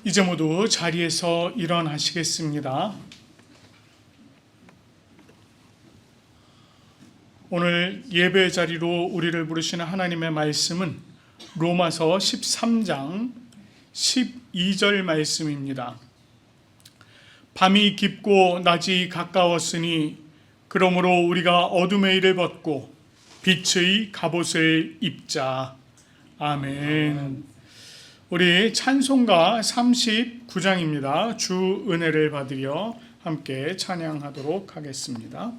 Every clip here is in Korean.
이제 모두 자리에서 일어나시겠습니다. 오늘 예배 자리로 우리를 부르시는 하나님의 말씀은 로마서 13장 12절 말씀입니다. 밤이 깊고 낮이 가까웠으니 그러므로 우리가 어둠의 일을 벗고 빛의 갑옷을 입자. 아멘. 우리 찬송가 39장입니다. 주 은혜를 받으려 함께 찬양하도록 하겠습니다.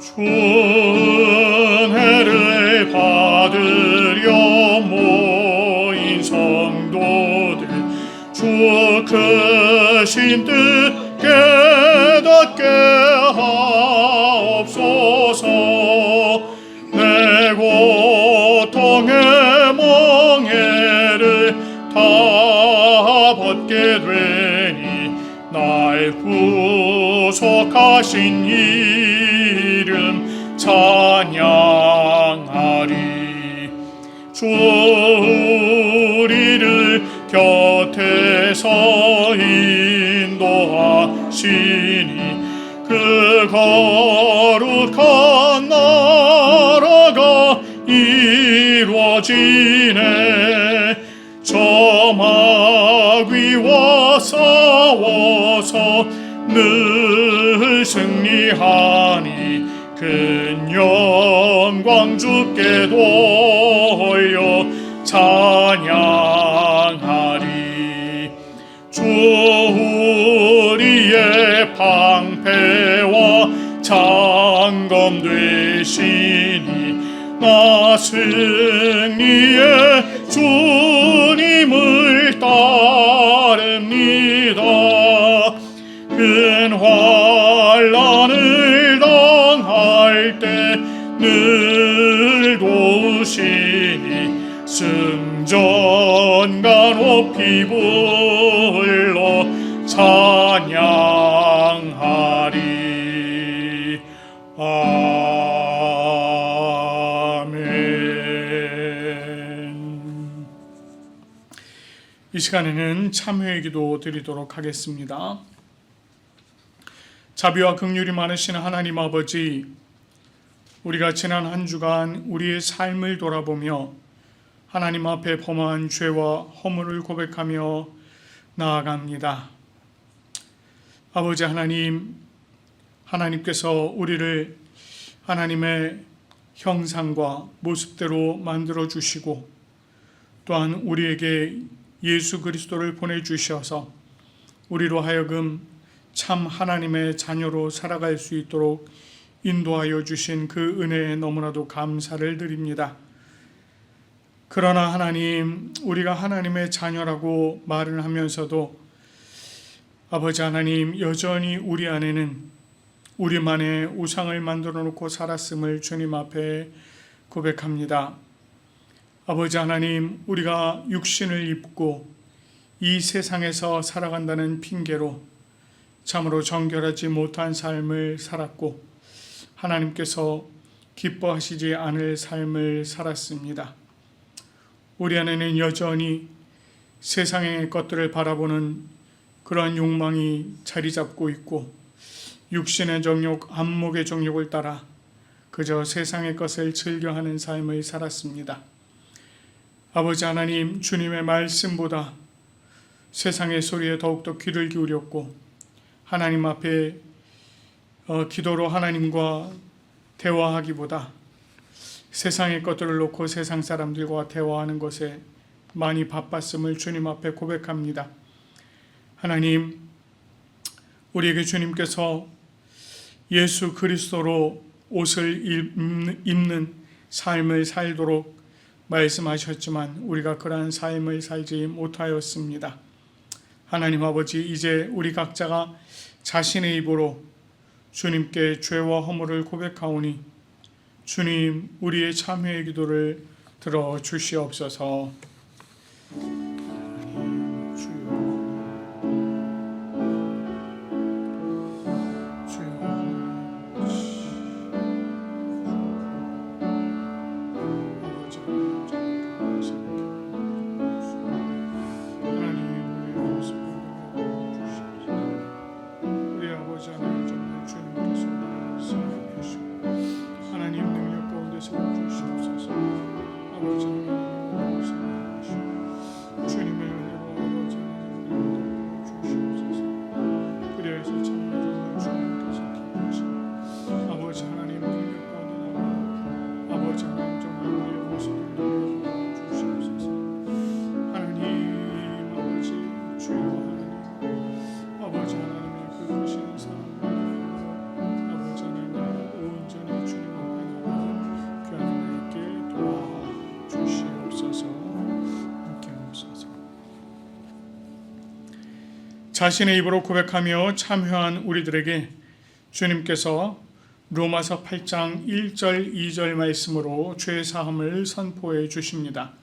주 은혜를 받으려 모인 성도들, 주 크신 뜻 깨닫게 하옵소서. 내 고통의 멍에를 다 벗게 되니 날 구속하신 이름 찬양하리. 주 우리를 곁에서 인도하시니 그 거룩한 나라가 이루어지네. 저 마귀와 싸워서 늘 승리하니 큰 영광 주께 돌려 찬양하리. 주 우리의 방패와 장검 되시니 나 승리의 주님을 따릅니다. 큰 환난을 당할 때 늘 도우시니 승전가 높이 불러 찬양하리. 아멘. 이 시간에는 참회의 기도 드리도록 하겠습니다. 자비와 긍휼이 많으신 하나님 아버지, 우리가 지난 한 주간 우리의 삶을 돌아보며 하나님 앞에 범한 죄와 허물을 고백하며 나아갑니다. 아버지 하나님, 하나님께서 우리를 하나님의 형상과 모습대로 만들어 주시고 또한 우리에게 예수 그리스도를 보내주셔서 우리로 하여금 참 하나님의 자녀로 살아갈 수 있도록 인도하여 주신 그 은혜에 너무나도 감사를 드립니다. 그러나 하나님, 우리가 하나님의 자녀라고 말을 하면서도 아버지 하나님, 여전히 우리 안에는 우리만의 우상을 만들어 놓고 살았음을 주님 앞에 고백합니다. 아버지 하나님, 우리가 육신을 입고 이 세상에서 살아간다는 핑계로 참으로 정결하지 못한 삶을 살았고 하나님께서 기뻐하시지 않을 삶을 살았습니다. 우리 안에는 여전히 세상의 것들을 바라보는 그러한 욕망이 자리 잡고 있고 육신의 정욕, 안목의 정욕을 따라 그저 세상의 것을 즐겨하는 삶을 살았습니다. 아버지 하나님, 주님의 말씀보다 세상의 소리에 더욱더 귀를 기울였고 하나님 앞에 기도로 하나님과 대화하기보다 세상의 것들을 놓고 세상 사람들과 대화하는 것에 많이 바빴음을 주님 앞에 고백합니다. 하나님, 우리에게 주님께서 예수 그리스도로 옷을 입는 삶을 살도록 말씀하셨지만 우리가 그러한 삶을 살지 못하였습니다. 하나님 아버지, 이제 우리 각자가 자신의 입으로 주님께 죄와 허물을 고백하오니 주님, 우리의 참회의 기도를 들어주시옵소서. 주여, 주여. 자신의 입으로 고백하며 참여한 우리들에게 주님께서 로마서 8장 1절 2절 말씀으로 죄 사함을 선포해 주십니다.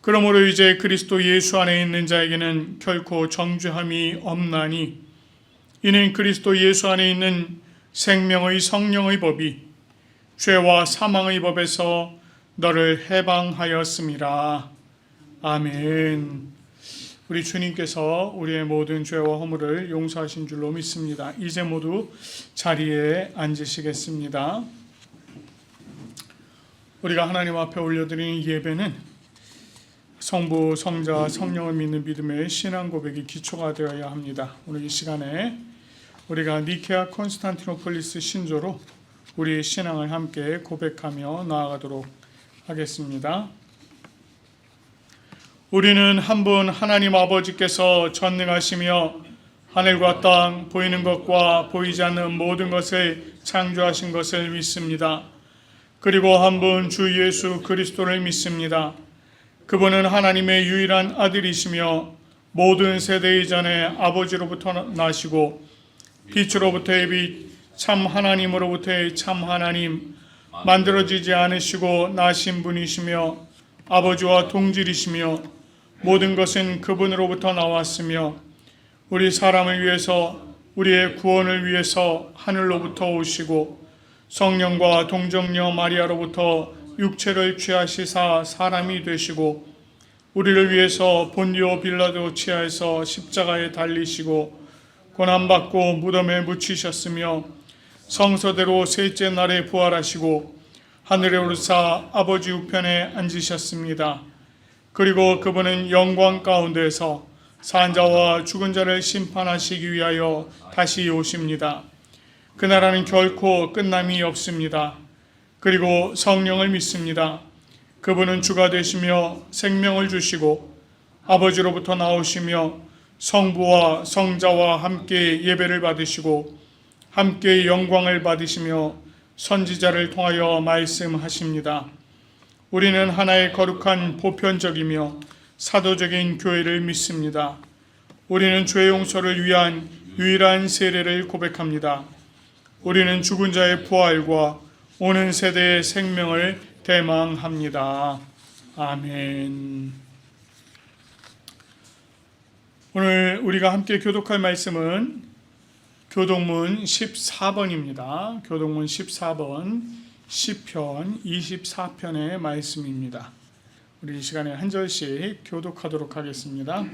그러므로 이제 그리스도 예수 안에 있는 자에게는 결코 정죄함이 없나니 이는 그리스도 예수 안에 있는 생명의 성령의 법이 죄와 사망의 법에서 너를 해방하였음이라. 아멘. 우리 주님께서 우리의 모든 죄와 허물을 용서하신 줄로 믿습니다. 이제 모두 자리에 앉으시겠습니다. 우리가 하나님 앞에 올려드리는 예배는 성부, 성자, 성령을 믿는 믿음의 신앙 고백이 기초가 되어야 합니다. 오늘 이 시간에 우리가 니케아 콘스탄티노폴리스 신조로 우리의 신앙을 함께 고백하며 나아가도록 하겠습니다. 우리는 한 분 하나님 아버지께서 전능하시며 하늘과 땅, 보이는 것과 보이지 않는 모든 것을 창조하신 것을 믿습니다. 그리고 한 분 주 예수 그리스도를 믿습니다. 그분은 하나님의 유일한 아들이시며 모든 세대 이전에 아버지로부터 나시고 빛으로부터의 빛, 참 하나님으로부터의 참 하나님, 만들어지지 않으시고 나신 분이시며 아버지와 동질이시며 모든 것은 그분으로부터 나왔으며 우리 사람을 위해서 우리의 구원을 위해서 하늘로부터 오시고 성령과 동정녀 마리아로부터 육체를 취하시사 사람이 되시고 우리를 위해서 본디오 빌라도 치하에서 십자가에 달리시고 고난받고 무덤에 묻히셨으며 성서대로 셋째 날에 부활하시고 하늘에 오르사 아버지 우편에 앉으셨습니다. 그리고 그분은 영광 가운데서 산 자와 죽은 자를 심판하시기 위하여 다시 오십니다. 그 나라는 결코 끝남이 없습니다. 그리고 성령을 믿습니다. 그분은 주가 되시며 생명을 주시고 아버지로부터 나오시며 성부와 성자와 함께 예배를 받으시고 함께 영광을 받으시며 선지자를 통하여 말씀하십니다. 우리는 하나의 거룩한 보편적이며 사도적인 교회를 믿습니다. 우리는 죄 용서를 위한 유일한 세례를 고백합니다. 우리는 죽은 자의 부활과 오는 세대의 생명을 대망합니다. 아멘. 오늘 우리가 함께 교독할 말씀은 교독문 14번입니다. 교독문 14번 시편 24편의 말씀입니다. 우리 이 시간에 한 절씩 교독하도록 하겠습니다.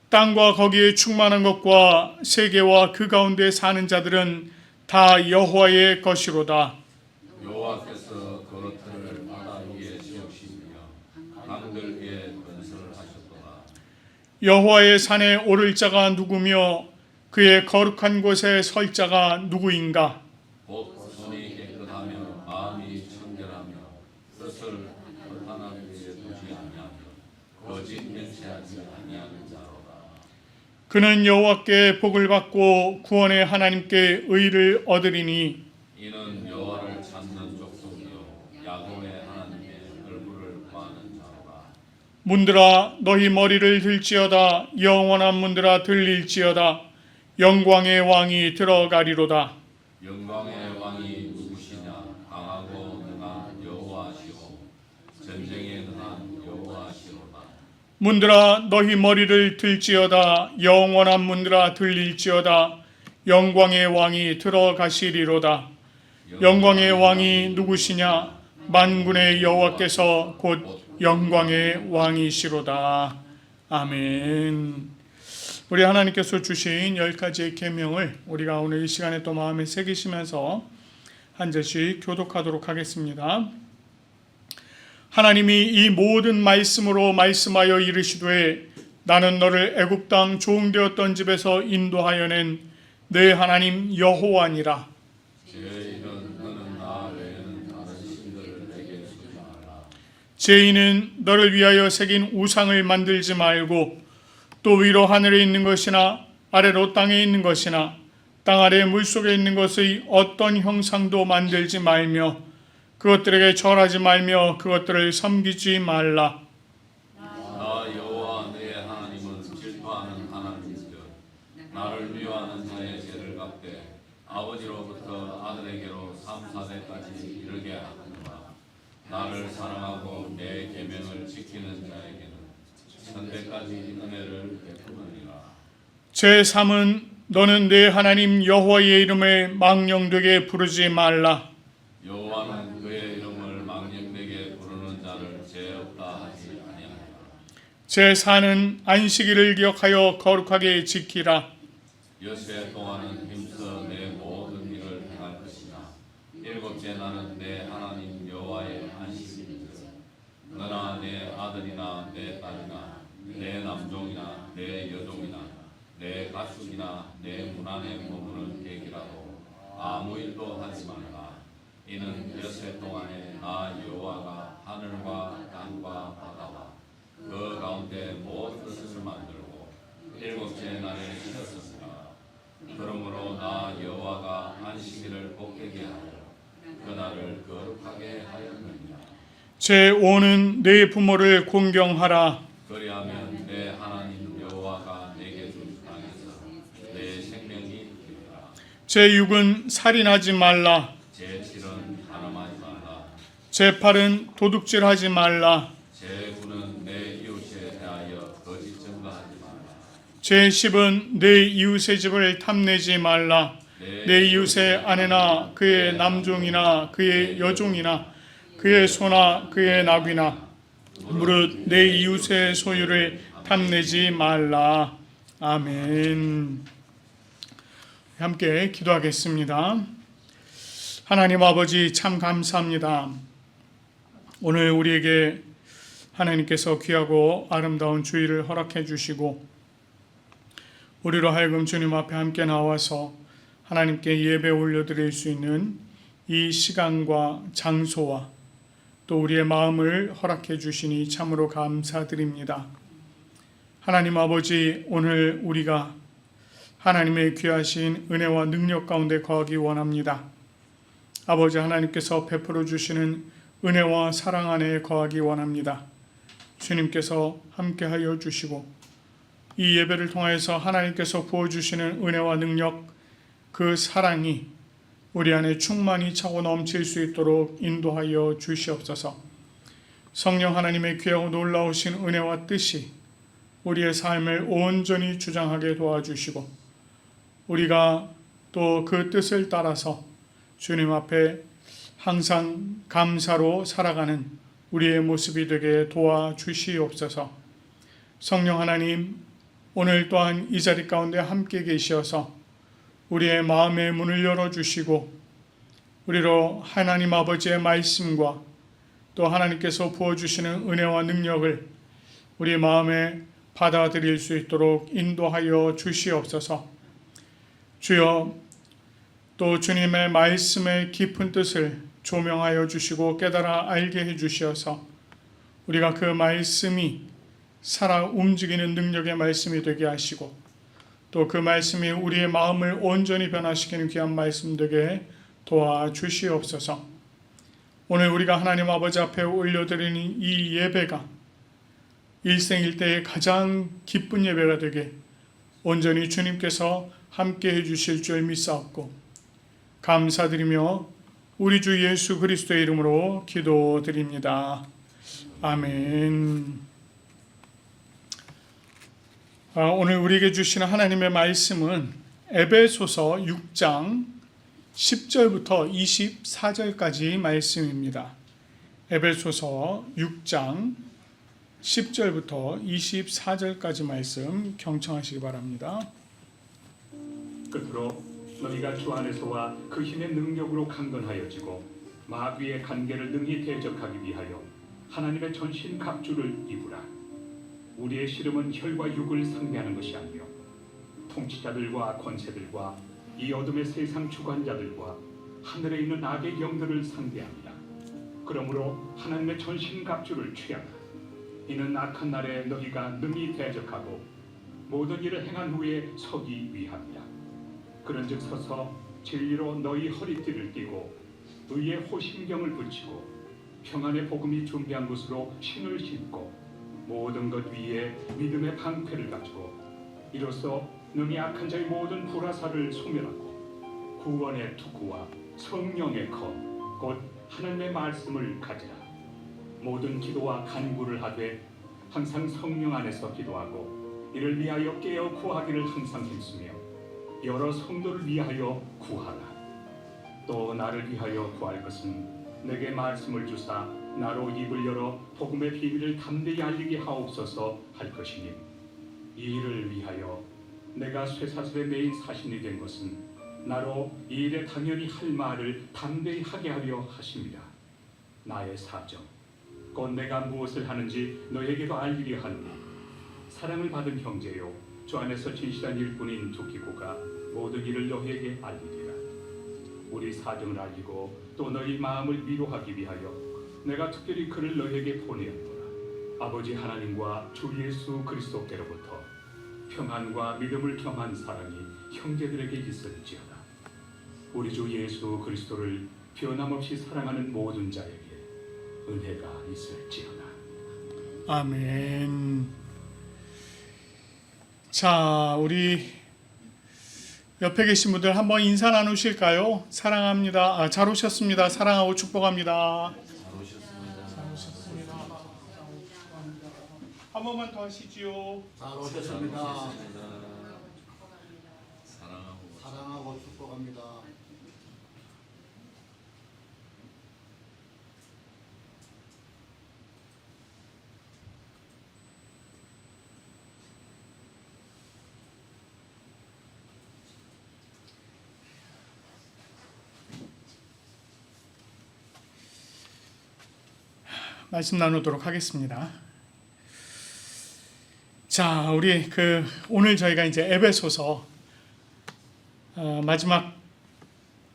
땅과 거기에 충만한 것과 세계와 그 가운데 사는 자들은 다 여호와의 것이로다. 여호와께서 그것들을 바다 위에 세우시며 강들 위에 건설하셨도다. 여호와의 산에 오를 자가 누구며 그의 거룩한 곳에 설 자가 누구인가? 곧 손이 깨끗하며 마음이 청결하며 뜻을 허탄한 일에 두지 아니하며 거짓 맹세하지 아니하는 자로다. 그는 여호와께 복을 받고 구원의 하나님께 의를 얻으리니 이는 여호와를 찾는 족속이요 야곱의 하나님의 얼굴을 구하는 자로다. 문들아 너희 머리를 들지어다. 영원한 문들아 들릴지어다. 영광의 왕이 들어가리로다. 영광의 왕이 누구시냐? 강하고 능한 여호와시오 전쟁에 능한 여호와시로다. 문들아 너희 머리를 들지어다. 영원한 문들아 들릴지어다. 영광의 왕이 들어가시리로다. 영광의 왕이 누구시냐? 만군의 여호와께서 곧 영광의 왕이시로다. 아멘. 우리 하나님께서 주신 10가지의 계명을 우리가 오늘 이 시간에 또 마음에 새기시면서 한 절씩 교독하도록 하겠습니다. 하나님이 이 모든 말씀으로 말씀하여 이르시되 나는 너를 애굽 땅 종되었던 집에서 인도하여 낸 내 하나님 여호와니라. 죄인은 너는 나 외에는 다른 신들을 내게 주지 말라. 죄인은 너를 위하여 새긴 우상을 만들지 말고 또 위로 하늘에 있는 것이나 아래로 땅에 있는 것이나 땅 아래 물속에 있는 것의 어떤 형상도 만들지 말며 그것들에게 절하지 말며 그것들을 섬기지 말라. 나 여호와 내 하나님은 질투하는 하나님이시여 구하는 자의 죄를 갚되 아버지로부터 아들에게로 3, 4대까지 이르게 하느니라. 나를 사랑하고 내 계명을 지키는 자에게는 천대까지 은혜를 베푸느니라. 제3은 너는 내 하나님 여호와의 이름을 망령되게 부르지 말라. 여호와는 그의 이름을 망령되게 부르는 자를 죄 없다 하지 아니하니라. 제4는 안식일을 기억하여 거룩하게 지키라. 여세 동안은 힘써 내 모든 일을 행할 것이나 일곱째 날은 내 하나님 여호와의 안식일이라. 너나 내 아들이나 내 딸이나 내 남종이나 내 여종이나 내 가축이나 내 문 안에 머무는 객이라도 아무 일도 하지 말라. 이는 여세 동안에 나 여호와가 하늘과 땅과 바다와 그 가운데 모든 것을 만들고 일곱째 날에 쉬었습니다. 그러므로 나 여호와가 안식일을 복되게 하여 그날을 거룩하게 하였느니라. 제5는 내 부모를 공경하라. 그리하면 내 하나님 여호와가 내게 준 땅에서 내 생명이 있리라. 제6은 살인하지 말라. 제7은 가늠하지 말라. 제8은 도둑질하지 말라. 제9는 내 이웃에 대하여 거짓 증거하지 말라. 제10은 내 이웃의 집을 탐내지 말라. 내 이웃의 아내나 그의 남종이나 그의 여종이나 그의 소나 그의 나귀나 무릇 내 이웃의 소유를 탐내지 말라. 아멘. 함께 기도하겠습니다. 하나님 아버지 참 감사합니다. 오늘 우리에게 하나님께서 귀하고 아름다운 주일을 허락해 주시고 우리로 하여금 주님 앞에 함께 나와서 하나님께 예배 올려드릴 수 있는 이 시간과 장소와 또 우리의 마음을 허락해 주시니 참으로 감사드립니다. 하나님 아버지, 오늘 우리가 하나님의 귀하신 은혜와 능력 가운데 거하기 원합니다. 아버지 하나님께서 베풀어 주시는 은혜와 사랑 안에 거하기 원합니다. 주님께서 함께하여 주시고 이 예배를 통해서 하나님께서 부어주시는 은혜와 능력, 그 사랑이 우리 안에 충만히 차고 넘칠 수 있도록 인도하여 주시옵소서. 성령 하나님의 귀하고 놀라우신 은혜와 뜻이 우리의 삶을 온전히 주장하게 도와주시고 우리가 또 그 뜻을 따라서 주님 앞에 항상 감사로 살아가는 우리의 모습이 되게 도와주시옵소서. 성령 하나님, 오늘 또한 이 자리 가운데 함께 계셔서 우리의 마음의 문을 열어주시고 우리로 하나님 아버지의 말씀과 또 하나님께서 부어주시는 은혜와 능력을 우리 마음에 받아들일 수 있도록 인도하여 주시옵소서. 주여, 또 주님의 말씀의 깊은 뜻을 조명하여 주시고 깨달아 알게 해주시어서 우리가 그 말씀이 살아 움직이는 능력의 말씀이 되게 하시고 또 그 말씀이 우리의 마음을 온전히 변화시키는 귀한 말씀 되게 도와주시옵소서. 오늘 우리가 하나님 아버지 앞에 올려드리는 이 예배가 일생일대의 가장 기쁜 예배가 되게 온전히 주님께서 함께 해주실 줄 믿사옵고 감사드리며 우리 주 예수 그리스도의 이름으로 기도드립니다. 아멘. 오늘 우리에게 주시는 하나님의 말씀은 에베소서 6장 10절부터 24절까지 말씀입니다. 에베소서 6장 10절부터 24절까지 말씀 경청하시기 바랍니다. 끝으로 너희가 주 안에서와 그 힘의 능력으로 강건하여지고 마귀의 관계를 능히 대적하기 위하여 하나님의 전신 갑주를 입으라. 우리의 씨름은 혈과 육을 상대하는 것이 아니요 통치자들과 권세들과 이 어둠의 세상 주관자들과 하늘에 있는 악의 영들을 상대합니다. 그러므로 하나님의 전신 갑주를 취하라. 이는 악한 날에 너희가 능히 대적하고 모든 일을 행한 후에 서기 위함이야. 그런즉 서서 진리로 너희 허리띠를 띠고 의의 호심경을 붙이고 평안의 복음이 준비한 곳으로 신을 신고 모든 것 위에 믿음의 방패를 가지고 이로써 능히 악한 자의 모든 불화살을 소멸하고 구원의 투구와 성령의 검, 곧 하나님의 말씀을 가지라. 모든 기도와 간구를 하되 항상 성령 안에서 기도하고 이를 위하여 깨어 구하기를 항상 힘쓰며 여러 성도를 위하여 구하라. 또 나를 위하여 구할 것은 내게 말씀을 주사 나로 입을 열어 복음의 비밀을 담대히 알리게 하옵소서 할 것이니 이 일을 위하여 내가 쇠사슬에 매인 사신이 된 것은 나로 이 일에 당연히 할 말을 담대히 하게 하려 하심이라. 나의 사정 곧 내가 무엇을 하는지 너에게도 알리려 하노니 사랑을 받은 형제요 주 안에서 진실한 일꾼인 두키고가 모든 일을 너에게 알리리라. 우리 사정을 알리고 또 너희 마음을 위로하기 위하여 내가 특별히 그를 너에게 보내었노라. 아버지 하나님과 주 예수 그리스도께로부터 평안과 믿음을 겸한 사랑이 형제들에게 있을지어다. 우리 주 예수 그리스도를 변함없이 사랑하는 모든 자에게 은혜가 있을지어다. 아멘. 자, 우리 옆에 계신 분들 한번 인사 나누실까요? 사랑합니다. 잘 오셨습니다. 사랑하고 축복합니다. 잘 오셨습니다. 한 번만 더 하시지요. 잘 오셨습니다. 사랑하고 사랑하고 축복합니다. 말씀 나누도록 하겠습니다. 자, 우리 오늘 저희가 이제 에베소서 마지막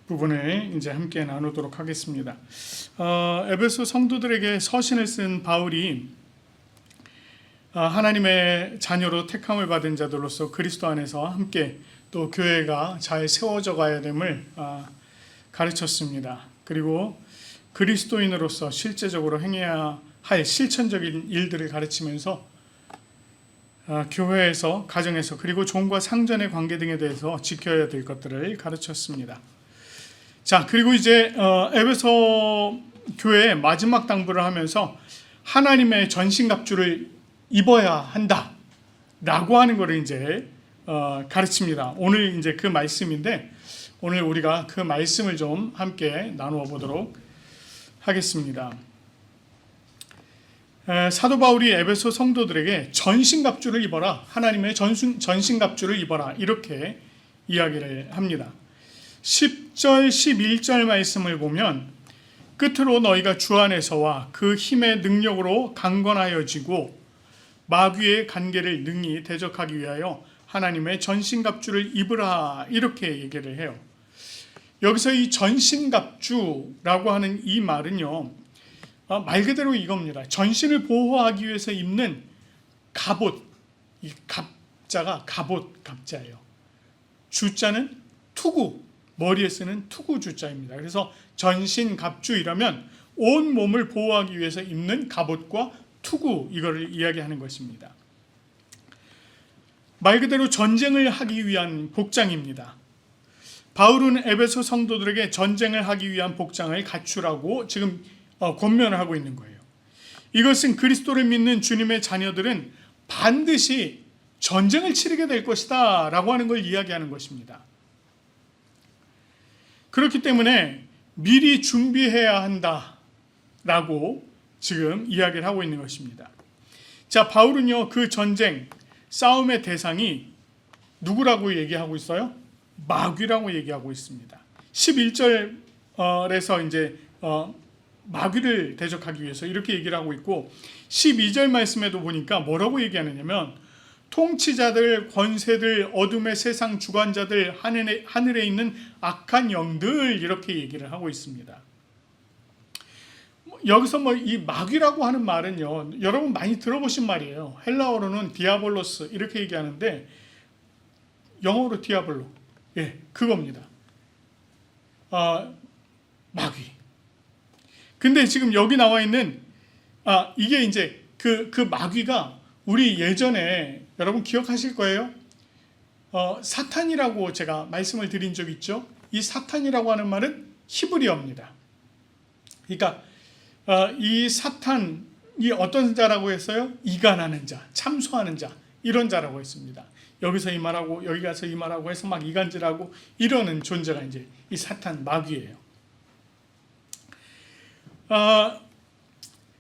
부분을 이제 함께 나누도록 하겠습니다. 에베소 성도들에게 서신을 쓴 바울이 하나님의 자녀로 택함을 받은 자들로서 그리스도 안에서 함께 또 교회가 잘 세워져 가야 됨을 가르쳤습니다. 그리고 그리스도인으로서 실제적으로 행해야 할 실천적인 일들을 가르치면서 교회에서, 가정에서, 그리고 종과 상전의 관계 등에 대해서 지켜야 될 것들을 가르쳤습니다. 자, 그리고 이제 에베소 교회의 마지막 당부를 하면서 하나님의 전신갑주를 입어야 한다라고 하는 것을 이제 가르칩니다. 오늘 이제 그 말씀인데 오늘 우리가 그 말씀을 좀 함께 나누어 보도록 하겠습니다. 사도 바울이 에베소 성도들에게 전신갑주를 입어라, 하나님의 전신갑주를 입어라, 이렇게 이야기를 합니다. 10절 11절 말씀을 보면 끝으로 너희가 주 안에서와 그 힘의 능력으로 강건하여지고 마귀의 간계를 능히 대적하기 위하여 하나님의 전신갑주를 입으라, 이렇게 얘기를 해요. 여기서 이 전신갑주라고 하는 이 말은요, 말 그대로 이겁니다. 전신을 보호하기 위해서 입는 갑옷, 이 갑자가 갑옷 갑자예요. 주자는 투구, 머리에 쓰는 투구 주자입니다. 그래서 전신갑주 이라면 온 몸을 보호하기 위해서 입는 갑옷과 투구, 이거를 이야기하는 것입니다. 말 그대로 전쟁을 하기 위한 복장입니다. 바울은 에베소 성도들에게 전쟁을 하기 위한 복장을 갖추라고 지금 권면을 하고 있는 거예요. 이것은 그리스도를 믿는 주님의 자녀들은 반드시 전쟁을 치르게 될 것이다 라고 하는 걸 이야기하는 것입니다. 그렇기 때문에 미리 준비해야 한다 라고 지금 이야기를 하고 있는 것입니다. 자, 바울은요, 그 전쟁, 싸움의 대상이 누구라고 얘기하고 있어요? 마귀라고 얘기하고 있습니다. 11절에서 이제 마귀를 대적하기 위해서 이렇게 얘기를 하고 있고, 12절 말씀에도 보니까 뭐라고 얘기하느냐면 통치자들, 권세들, 어둠의 세상 주관자들, 하늘에 있는 악한 영들, 이렇게 얘기를 하고 있습니다. 여기서 이 마귀라고 하는 말은요, 여러분 많이 들어보신 말이에요. 헬라어로는 디아볼로스 이렇게 얘기하는데 영어로 디아블로, 그겁니다. 마귀. 근데 지금 여기 나와 있는 이게 이제 그 마귀가 우리 예전에 여러분 기억하실 거예요. 사탄이라고 제가 말씀을 드린 적 있죠. 이 사탄이라고 하는 말은 히브리어입니다. 그러니까 이 사탄이 어떤 자라고 했어요? 이간하는 자, 참소하는 자, 이런 자라고 했습니다. 여기서 이 말하고 여기 가서 이 말하고 해서 막 이간질하고 이러는 존재가 이제 이 사탄 마귀예요.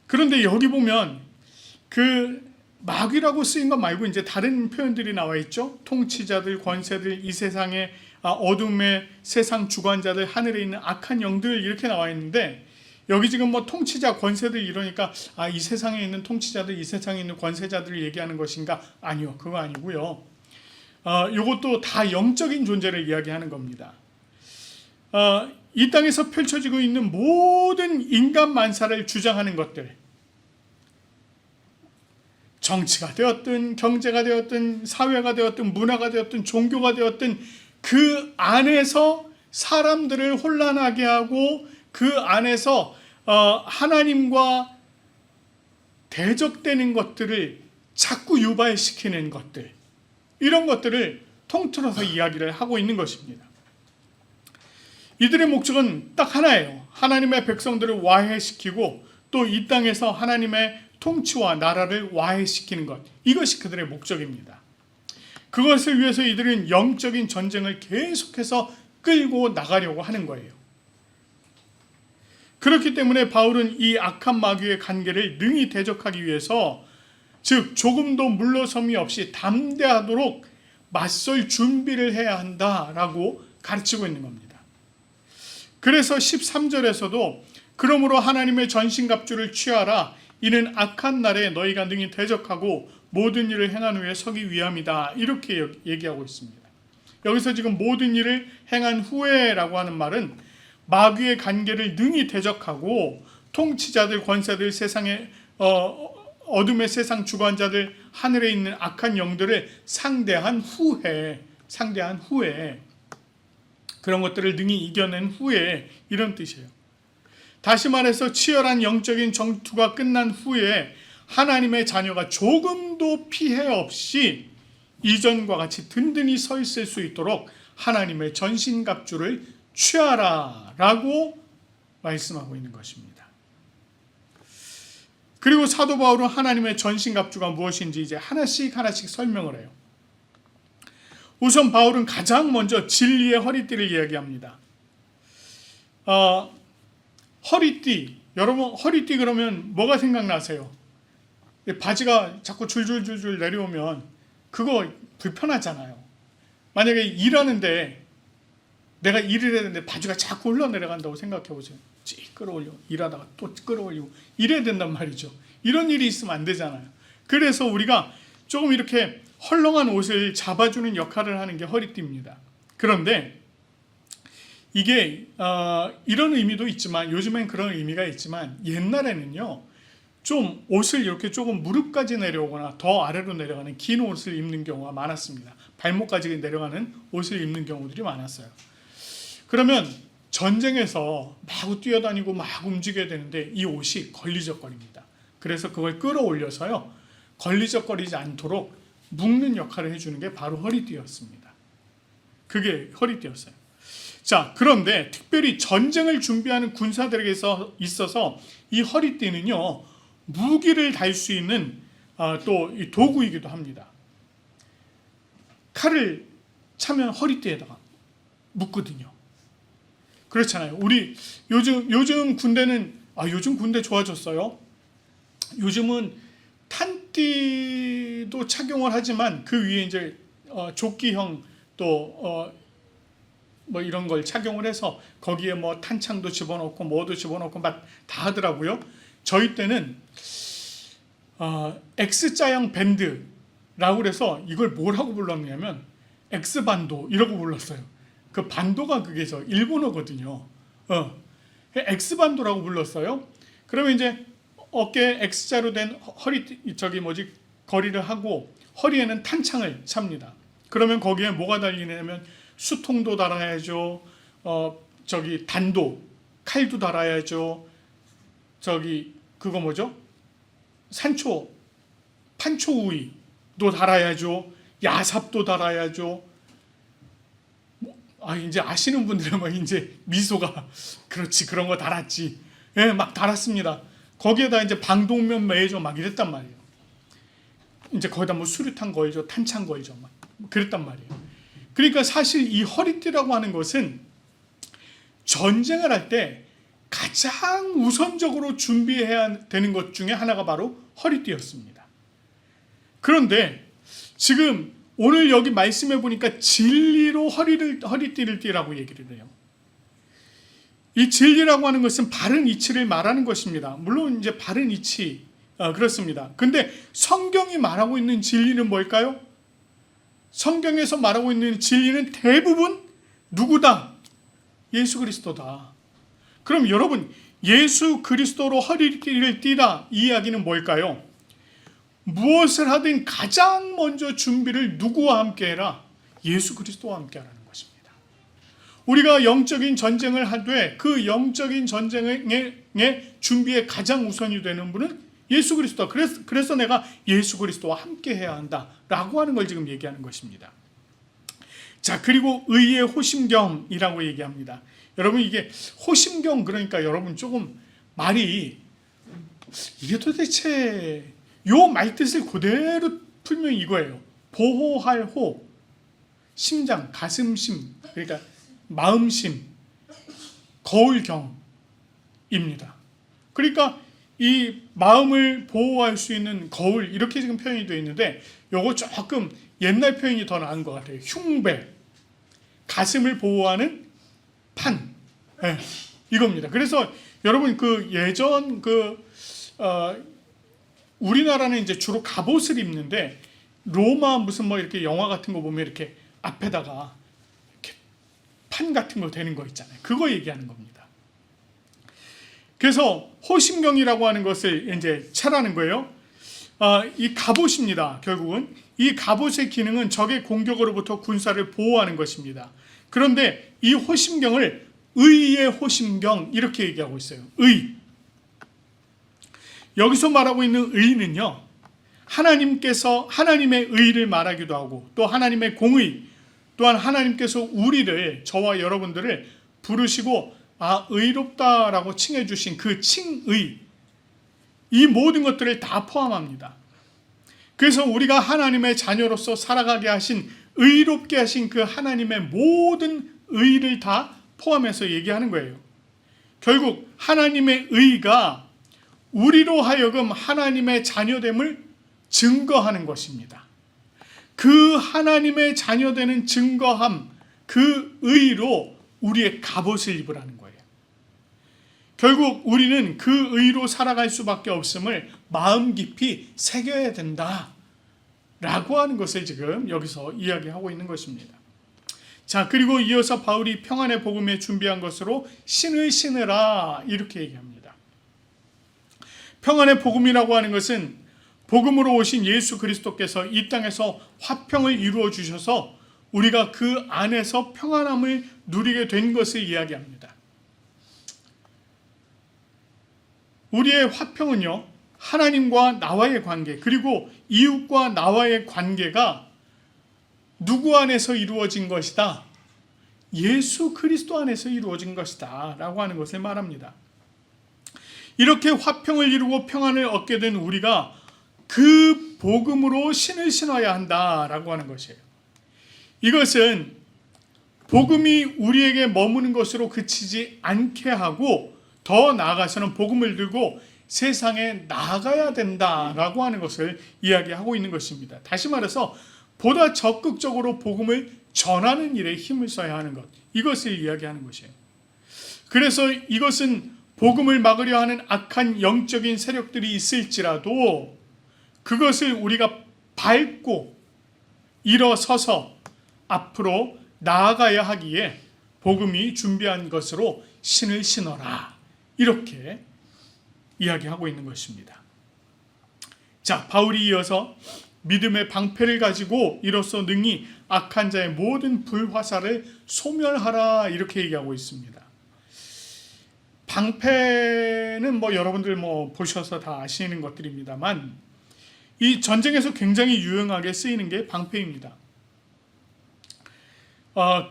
그런데 여기 보면 그 마귀라고 쓰인 것 말고 이제 다른 표현들이 나와 있죠. 통치자들, 권세들, 이 세상의 어둠의 세상 주관자들, 하늘에 있는 악한 영들, 이렇게 나와 있는데, 여기 지금 뭐 통치자, 권세들 이러니까 이 세상에 있는 통치자들, 이 세상에 있는 권세자들을 얘기하는 것인가? 아니요, 그거 아니고요. 이것도 다 영적인 존재를 이야기하는 겁니다. 이 땅에서 펼쳐지고 있는 모든 인간 만사를 주장하는 것들, 정치가 되었든 경제가 되었든 사회가 되었든 문화가 되었든 종교가 되었든 그 안에서 사람들을 혼란하게 하고 그 안에서 하나님과 대적되는 것들을 자꾸 유발시키는 것들, 이런 것들을 통틀어서 이야기를 하고 있는 것입니다. 이들의 목적은 딱 하나예요. 하나님의 백성들을 와해시키고 또 이 땅에서 하나님의 통치와 나라를 와해시키는 것, 이것이 그들의 목적입니다. 그것을 위해서 이들은 영적인 전쟁을 계속해서 끌고 나가려고 하는 거예요. 그렇기 때문에 바울은 이 악한 마귀의 관계를 능히 대적하기 위해서, 즉 조금도 물러섬이 없이 담대하도록 맞설 준비를 해야 한다라고 가르치고 있는 겁니다. 그래서 13절에서도 그러므로 하나님의 전신갑주를 취하라. 이는 악한 날에 너희가 능히 대적하고 모든 일을 행한 후에 서기 위함이다. 이렇게 얘기하고 있습니다. 여기서 지금 모든 일을 행한 후에라고 하는 말은 마귀의 관계를 능히 대적하고 통치자들, 권세들, 세상의 어둠의 세상 주관자들, 하늘에 있는 악한 영들을 상대한 후에 그런 것들을 능히 이겨낸 후에, 이런 뜻이에요. 다시 말해서 치열한 영적인 전투가 끝난 후에 하나님의 자녀가 조금도 피해 없이 이전과 같이 든든히 서 있을 수 있도록 하나님의 전신갑주를 취하라 라고 말씀하고 있는 것입니다. 그리고 사도 바울은 하나님의 전신갑주가 무엇인지 이제 하나씩 설명을 해요. 우선 바울은 가장 먼저 진리의 허리띠를 이야기합니다. 허리띠, 여러분 허리띠 그러면 뭐가 생각나세요? 바지가 자꾸 줄줄줄줄 내려오면 그거 불편하잖아요. 만약에 일하는데 내가 일을 했는데 바지가 자꾸 흘러내려간다고 생각해 보세요. 찌 끌어올려, 일하다가 또 끌어올리고 이래야 된단 말이죠. 이런 일이 있으면 안 되잖아요. 그래서 우리가 조금 이렇게 헐렁한 옷을 잡아주는 역할을 하는 게 허리띠입니다. 그런데 이게 이런 의미도 있지만, 요즘엔 그런 의미가 있지만, 옛날에는요 좀 옷을 이렇게 조금 무릎까지 내려오거나 더 아래로 내려가는 긴 옷을 입는 경우가 많았습니다. 발목까지 내려가는 옷을 입는 경우들이 많았어요. 그러면 전쟁에서 마구 뛰어다니고 막 움직여야 되는데 이 옷이 걸리적거립니다. 그래서 그걸 끌어올려서요 걸리적거리지 않도록 묶는 역할을 해주는 게 바로 허리띠였습니다. 그게 허리띠였어요. 자, 그런데 특별히 전쟁을 준비하는 군사들에게 있어서 이 허리띠는요 무기를 달 수 있는 또 이 도구이기도 합니다. 칼을 차면 허리띠에다가 묶거든요. 그렇잖아요. 우리 요즘 군대는 요즘 군대 좋아졌어요. 요즘은 탄띠도 착용을 하지만 그 위에 이제 조끼형 또 뭐 이런 걸 착용을 해서 거기에 뭐 탄창도 집어넣고 뭐도 집어넣고 막 다 하더라고요. 저희 때는 X자형 밴드라고 그래서 이걸 뭐라고 불렀냐면 X반도 이라고 불렀어요. 그 반도가 그게죠. 일본어거든요. X반도라고 불렀어요. 그러면 이제 어깨에 X자로 된 거리를 하고 허리에는 탄창을 찹니다. 그러면 거기에 뭐가 달리냐면 수통도 달아야죠. 단도, 칼도 달아야죠. 그거 뭐죠? 판초우이도 달아야죠. 야삽도 달아야죠. 이제 아시는 분들은 막 이제 미소가 그렇지 그런 거 달았지. 예, 막 달았습니다. 거기에다 이제 방독면 매죠 막 이랬단 말이에요. 이제 거기다 뭐 수류탄 걸죠, 탄창 걸죠 막 그랬단 말이에요. 그러니까 사실 이 허리띠라고 하는 것은 전쟁을 할 때 가장 우선적으로 준비해야 되는 것 중에 하나가 바로 허리띠였습니다. 그런데 지금 오늘 여기 말씀해 보니까 진리로 허리띠를 띠라고 얘기를 해요. 이 진리라고 하는 것은 바른 이치를 말하는 것입니다. 물론 이제 바른 이치 그렇습니다. 근데 성경이 말하고 있는 진리는 뭘까요? 성경에서 말하고 있는 진리는 대부분 누구다? 예수 그리스도다. 그럼 여러분 예수 그리스도로 허리띠를 띠라 이 이야기는 뭘까요? 무엇을 하든 가장 먼저 준비를 누구와 함께 해라? 예수 그리스도와 함께 하라는 것입니다. 우리가 영적인 전쟁을 하되 그 영적인 전쟁의 준비에 가장 우선이 되는 분은 예수 그리스도. 그래서 내가 예수 그리스도와 함께 해야 한다라고 하는 걸 지금 얘기하는 것입니다. 자, 그리고 의의 호심경이라고 얘기합니다. 여러분 이게 호심경 그러니까 여러분 조금 말이 이게 도대체 요 말뜻을 그대로 풀면 이거예요. 보호할 호, 심장, 가슴심, 그러니까 마음심, 거울경입니다. 그러니까 이 마음을 보호할 수 있는 거울 이렇게 지금 표현이 되어 있는데 요거 조금 옛날 표현이 더 나은 것 같아요. 흉배, 가슴을 보호하는 판, 이겁니다. 그래서 여러분 그 예전 우리나라는 이제 주로 갑옷을 입는데 로마 무슨 뭐 이렇게 영화 같은 거 보면 이렇게 앞에다가 이렇게 판 같은 거 되는 거 있잖아요. 그거 얘기하는 겁니다. 그래서 호심경이라고 하는 것을 이제 채라는 거예요. 이 갑옷입니다. 결국은 이 갑옷의 기능은 적의 공격으로부터 군사를 보호하는 것입니다. 그런데 이 호심경을 의의 호심경 이렇게 얘기하고 있어요. 의. 여기서 말하고 있는 의는요, 하나님께서 하나님의 의를 말하기도 하고 또 하나님의 공의, 또한 하나님께서 우리를, 저와 여러분들을 부르시고 의롭다라고 칭해 주신 그 칭의, 이 모든 것들을 다 포함합니다. 그래서 우리가 하나님의 자녀로서 살아가게 하신, 의롭게 하신 그 하나님의 모든 의를 다 포함해서 얘기하는 거예요. 결국 하나님의 의가 우리로 하여금 하나님의 자녀됨을 증거하는 것입니다. 그 하나님의 자녀되는 증거함, 그 의로 우리의 갑옷을 입으라는 거예요. 결국 우리는 그 의로 살아갈 수밖에 없음을 마음 깊이 새겨야 된다 라고 하는 것을 지금 여기서 이야기하고 있는 것입니다. 자, 그리고 이어서 바울이 평안의 복음에 준비한 것으로 신을 신으라 이렇게 얘기합니다. 평안의 복음이라고 하는 것은 복음으로 오신 예수 그리스도께서 이 땅에서 화평을 이루어 주셔서 우리가 그 안에서 평안함을 누리게 된 것을 이야기합니다. 우리의 화평은요, 하나님과 나와의 관계, 그리고 이웃과 나와의 관계가 누구 안에서 이루어진 것이다? 예수 그리스도 안에서 이루어진 것이다 라고 하는 것을 말합니다. 이렇게 화평을 이루고 평안을 얻게 된 우리가 그 복음으로 신을 신어야 한다라고 하는 것이에요. 이것은 복음이 우리에게 머무는 것으로 그치지 않게 하고 더 나아가서는 복음을 들고 세상에 나아가야 된다라고 하는 것을 이야기하고 있는 것입니다. 다시 말해서 보다 적극적으로 복음을 전하는 일에 힘을 써야 하는 것, 이것을 이야기하는 것이에요. 그래서 이것은 복음을 막으려 하는 악한 영적인 세력들이 있을지라도 그것을 우리가 밟고 일어서서 앞으로 나아가야 하기에 복음이 준비한 것으로 신을 신어라 이렇게 이야기하고 있는 것입니다. 자, 바울이 이어서 믿음의 방패를 가지고 이로써 능히 악한 자의 모든 불화살을 소멸하라 이렇게 얘기하고 있습니다. 방패는 뭐 여러분들 뭐 보셔서 다 아시는 것들입니다만 이 전쟁에서 굉장히 유용하게 쓰이는 게 방패입니다.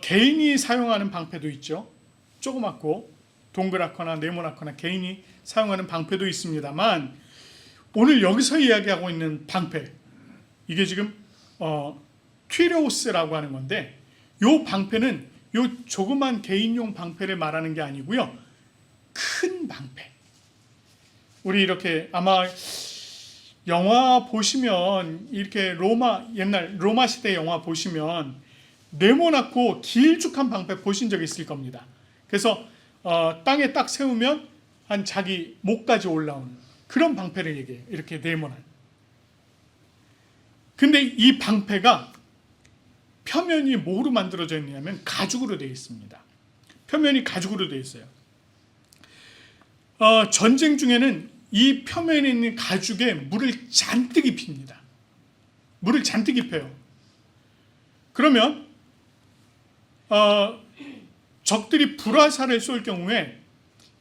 개인이 사용하는 방패도 있죠. 조그맣고 동그랗거나 네모나거나 개인이 사용하는 방패도 있습니다만, 오늘 여기서 이야기하고 있는 방패, 이게 지금 튀레오스라고 하는 건데, 요 방패는 요 조그만 개인용 방패를 말하는 게 아니고요, 큰 방패. 우리 이렇게 아마 영화 보시면, 이렇게 옛날 로마 시대 영화 보시면 네모나고 길쭉한 방패 보신 적 있을 겁니다. 그래서 땅에 딱 세우면 한 자기 목까지 올라오는 그런 방패를 얘기해요. 이렇게 네모난. 근데 이 방패가 표면이 뭐로 만들어져 있냐면 가죽으로 되어 있습니다. 표면이 가죽으로 되어 있어요. 전쟁 중에는 이 표면에 있는 가죽에 물을 잔뜩 입힙니다. 물을 잔뜩 입혀요. 그러면 적들이 불화살을 쏠 경우에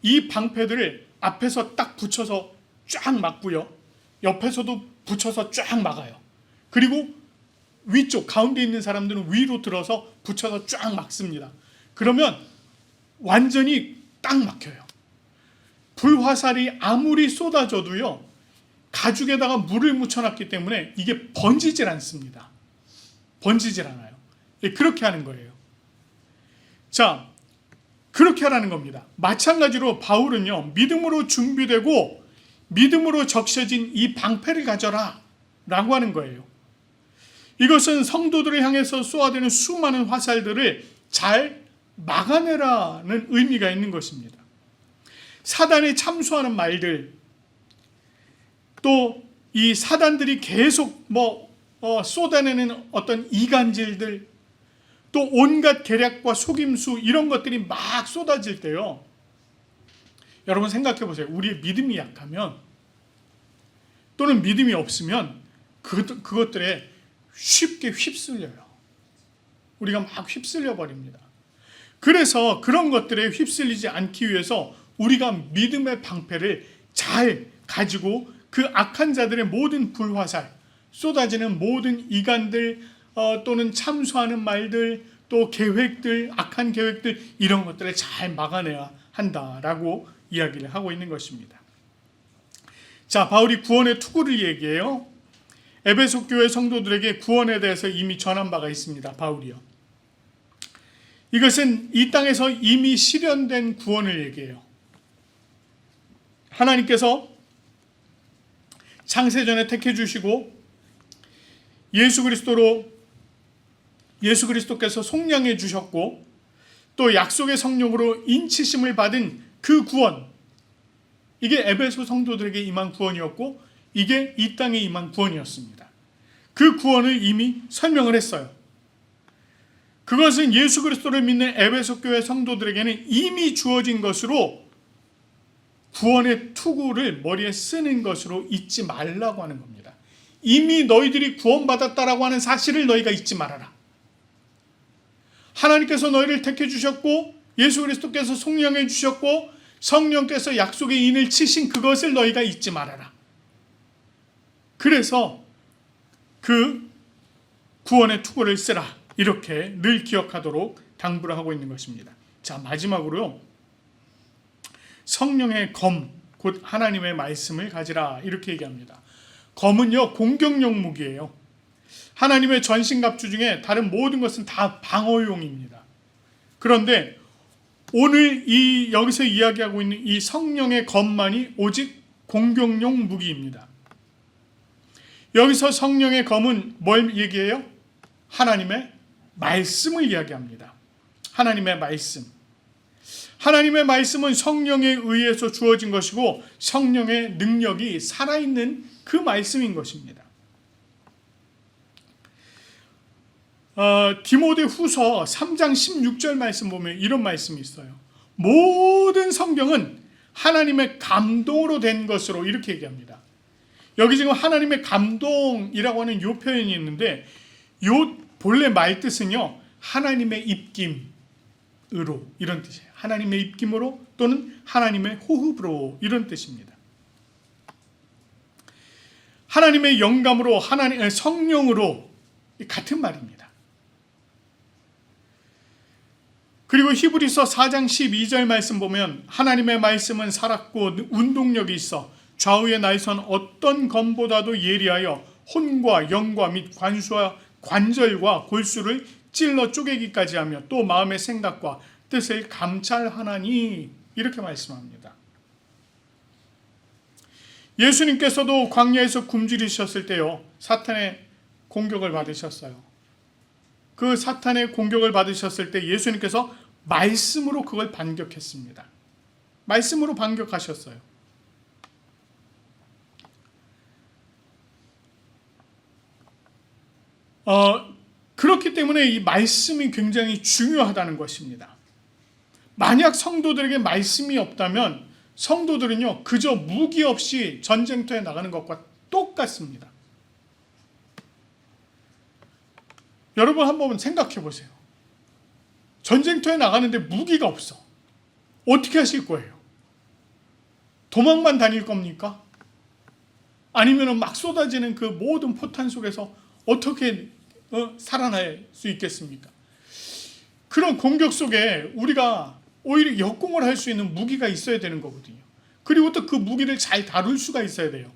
이 방패들을 앞에서 딱 붙여서 쫙 막고요, 옆에서도 붙여서 쫙 막아요. 그리고 위쪽 가운데 있는 사람들은 위로 들어서 붙여서 쫙 막습니다. 그러면 완전히 딱 막혀요. 불화살이 아무리 쏟아져도요, 가죽에다가 물을 묻혀놨기 때문에 이게 번지질 않습니다. 번지질 않아요. 그렇게 하는 거예요. 자, 그렇게 하라는 겁니다. 마찬가지로 바울은요, 믿음으로 준비되고 믿음으로 적셔진 이 방패를 가져라 라고 하는 거예요. 이것은 성도들을 향해서 쏘아대는 수많은 화살들을 잘 막아내라는 의미가 있는 것입니다. 사단에 참수하는 말들, 또 이 사단들이 계속 쏟아내는 어떤 이간질들, 또 온갖 계략과 속임수, 이런 것들이 막 쏟아질 때요, 여러분 생각해 보세요. 우리의 믿음이 약하면, 또는 믿음이 없으면 그것들에 쉽게 휩쓸려요. 우리가 막 휩쓸려 버립니다. 그래서 그런 것들에 휩쓸리지 않기 위해서 우리가 믿음의 방패를 잘 가지고 그 악한 자들의 모든 불화살, 쏟아지는 모든 이간들, 또는 참수하는 말들, 또 계획들, 악한 계획들, 이런 것들을 잘 막아내야 한다라고 이야기를 하고 있는 것입니다. 자, 바울이 구원의 투구를 얘기해요. 에베소 교회 성도들에게 구원에 대해서 이미 전한 바가 있습니다. 바울이요. 이것은 이 땅에서 이미 실현된 구원을 얘기해요. 하나님께서 창세전에 택해 주시고 예수 그리스도께서 속량해 주셨고, 또 약속의 성령으로 인치심을 받은 그 구원, 이게 에베소 성도들에게 임한 구원이었고, 이게 이 땅에 임한 구원이었습니다. 그 구원을 이미 설명을 했어요. 그것은 예수 그리스도를 믿는 에베소 교회 성도들에게는 이미 주어진 것으로, 구원의 투구를 머리에 쓰는 것으로 잊지 말라고 하는 겁니다. 이미 너희들이 구원받았다라고 하는 사실을 너희가 잊지 말아라. 하나님께서 너희를 택해 주셨고, 예수 그리스도께서 속량해 주셨고, 성령께서 약속의 인을 치신 그것을 너희가 잊지 말아라. 그래서 그 구원의 투구를 쓰라, 이렇게 늘 기억하도록 당부를 하고 있는 것입니다. 자, 마지막으로요, 성령의 검, 곧 하나님의 말씀을 가지라, 이렇게 얘기합니다. 검은요, 공격용 무기예요. 하나님의 전신갑주 중에 다른 모든 것은 다 방어용입니다. 그런데 오늘 여기서 이야기하고 있는 이 성령의 검만이 오직 공격용 무기입니다. 여기서 성령의 검은 뭘 얘기해요? 하나님의 말씀을 이야기합니다. 하나님의 말씀. 하나님의 말씀은 성령에 의해서 주어진 것이고, 성령의 능력이 살아있는 그 말씀인 것입니다. 디모데 후서 3장 16절 말씀 보면 이런 말씀이 있어요. 모든 성경은 하나님의 감동으로 된 것으로, 이렇게 얘기합니다. 여기 지금 하나님의 감동이라고 하는 요 표현이 있는데, 요 본래 말 뜻은요, 하나님의 입김으로, 이런 뜻이에요. 하나님의 입김으로, 또는 하나님의 호흡으로, 이런 뜻입니다. 하나님의 영감으로, 하나님의 성령으로, 같은 말입니다. 그리고 히브리서 4장 12절 말씀 보면 하나님의 말씀은 살았고 운동력이 있어 좌우의 나에선 어떤 검보다도 예리하여 혼과 영과 및 관수와 관절과 골수를 찔러 쪼개기까지 하며 또 마음의 생각과 뜻을 감찰하나니 이렇게 말씀합니다. 예수님께서도 광야에서 굶주리셨을 때요, 사탄의 공격을 받으셨어요. 그 사탄의 공격을 받으셨을 때 예수님께서 말씀으로 그걸 반격했습니다. 말씀으로 반격하셨어요. 그렇기 때문에 이 말씀이 굉장히 중요하다는 것입니다. 만약 성도들에게 말씀이 없다면 성도들은요, 그저 무기 없이 전쟁터에 나가는 것과 똑같습니다. 여러분 한번 생각해 보세요. 전쟁터에 나가는데 무기가 없어. 어떻게 하실 거예요? 도망만 다닐 겁니까? 아니면 막 쏟아지는 그 모든 포탄 속에서 어떻게 살아날 수 있겠습니까? 그런 공격 속에 우리가 오히려 역공을 할 수 있는 무기가 있어야 되는 거거든요. 그리고 또 그 무기를 잘 다룰 수가 있어야 돼요.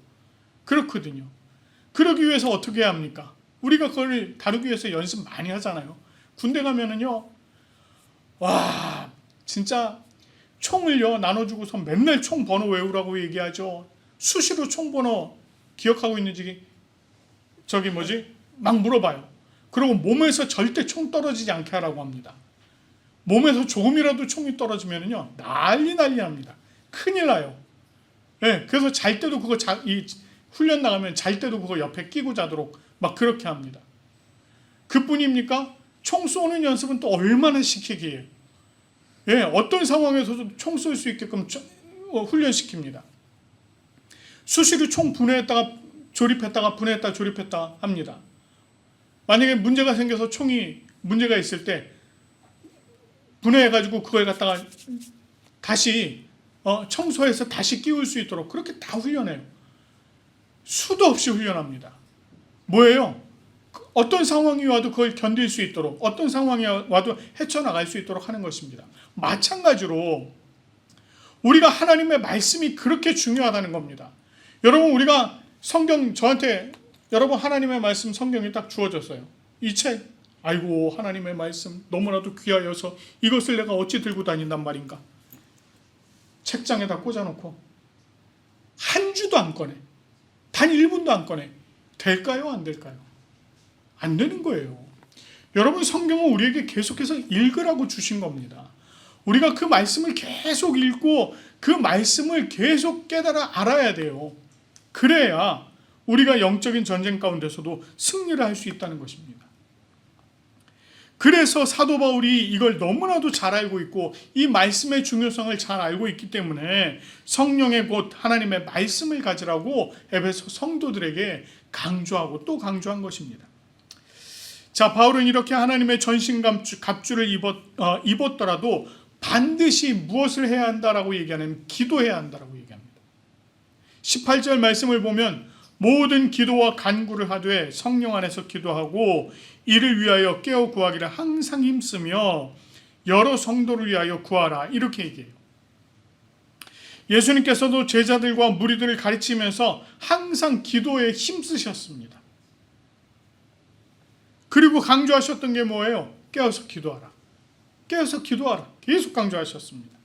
그렇거든요. 그러기 위해서 어떻게 해야 합니까? 우리가 그걸 다루기 위해서 연습 많이 하잖아요. 군대 가면은요, 와, 진짜 총을요 나눠주고서 맨날 총 번호 외우라고 얘기하죠. 수시로 총 번호 기억하고 있는지 막 물어봐요. 그리고 몸에서 절대 총 떨어지지 않게 하라고 합니다. 몸에서 조금이라도 총이 떨어지면은요 난리 납니다. 큰일 나요. 네, 그래서 잘 때도 그거 훈련 나가면 잘 때도 그거 옆에 끼고 자도록 막 그렇게 합니다. 그뿐입니까? 총 쏘는 연습은 또 얼마나 시키기에, 예, 어떤 상황에서도 총 쏠 수 있게끔 훈련시킵니다. 수시로 총 분해했다가 조립했다가 분해했다가 조립했다 합니다. 만약에 문제가 생겨서 총이 문제가 있을 때 분해해가지고 그걸 갖다가 다시 청소해서 다시 끼울 수 있도록 그렇게 다 훈련해요. 수도 없이 훈련합니다. 뭐예요? 어떤 상황이 와도 그걸 견딜 수 있도록, 어떤 상황이 와도 헤쳐나갈 수 있도록 하는 것입니다. 마찬가지로 우리가 하나님의 말씀이 그렇게 중요하다는 겁니다. 여러분, 우리가 성경, 저한테 여러분 하나님의 말씀 성경이 딱 주어졌어요. 이 책, 아이고 하나님의 말씀 너무나도 귀하여서 이것을 내가 어찌 들고 다닌단 말인가. 책장에다 꽂아놓고 한 주도 안 꺼내, 단 1분도 안 꺼내. 될까요? 안 될까요? 안 되는 거예요. 여러분, 성경은 우리에게 계속해서 읽으라고 주신 겁니다. 우리가 그 말씀을 계속 읽고 그 말씀을 계속 깨달아 알아야 돼요. 그래야 우리가 영적인 전쟁 가운데서도 승리를 할 수 있다는 것입니다. 그래서 사도 바울이 이걸 너무나도 잘 알고 있고 이 말씀의 중요성을 잘 알고 있기 때문에 성령의 곧 하나님의 말씀을 가지라고 에베소 성도들에게 강조하고 또 강조한 것입니다. 자, 바울은 이렇게 하나님의 전신 갑주를 입었더라도 반드시 무엇을 해야 한다라고 얘기하냐면 기도해야 한다라고 얘기합니다. 18절 말씀을 보면 모든 기도와 간구를 하되 성령 안에서 기도하고 이를 위하여 깨어 구하기를 항상 힘쓰며 여러 성도를 위하여 구하라, 이렇게 얘기해요. 예수님께서도 제자들과 무리들을 가르치면서 항상 기도에 힘쓰셨습니다. 그리고 강조하셨던 게 뭐예요? 깨어서 기도하라. 깨어서 기도하라. 계속 강조하셨습니다.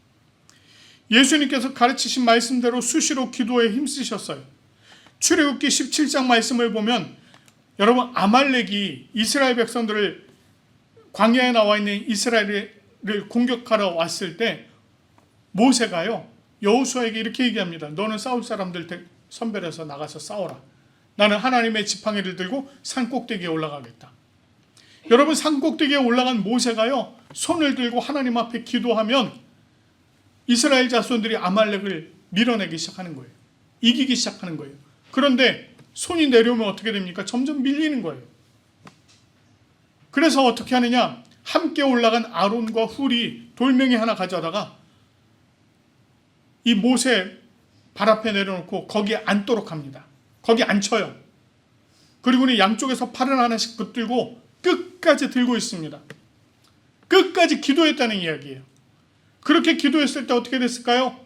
예수님께서 가르치신 말씀대로 수시로 기도에 힘쓰셨어요. 출애굽기 17장 말씀을 보면 여러분, 아말렉이 이스라엘 백성들을, 광야에 나와 있는 이스라엘을 공격하러 왔을 때 모세가요 여호수아에게 이렇게 얘기합니다. 너는 싸울 사람들 선별해서 나가서 싸워라. 나는 하나님의 지팡이를 들고 산꼭대기에 올라가겠다. 여러분, 산꼭대기에 올라간 모세가요 손을 들고 하나님 앞에 기도하면 이스라엘 자손들이 아말렉을 밀어내기 시작하는 거예요. 이기기 시작하는 거예요. 그런데 손이 내려오면 어떻게 됩니까? 점점 밀리는 거예요. 그래서 어떻게 하느냐? 함께 올라간 아론과 훌이 돌멩이 하나 가져다가 이 모세 발 앞에 내려놓고 거기에 앉도록 합니다. 거기 앉혀요. 그리고는 양쪽에서 팔을 하나씩 붙들고 끝까지 들고 있습니다. 끝까지 기도했다는 이야기예요. 그렇게 기도했을 때 어떻게 됐을까요?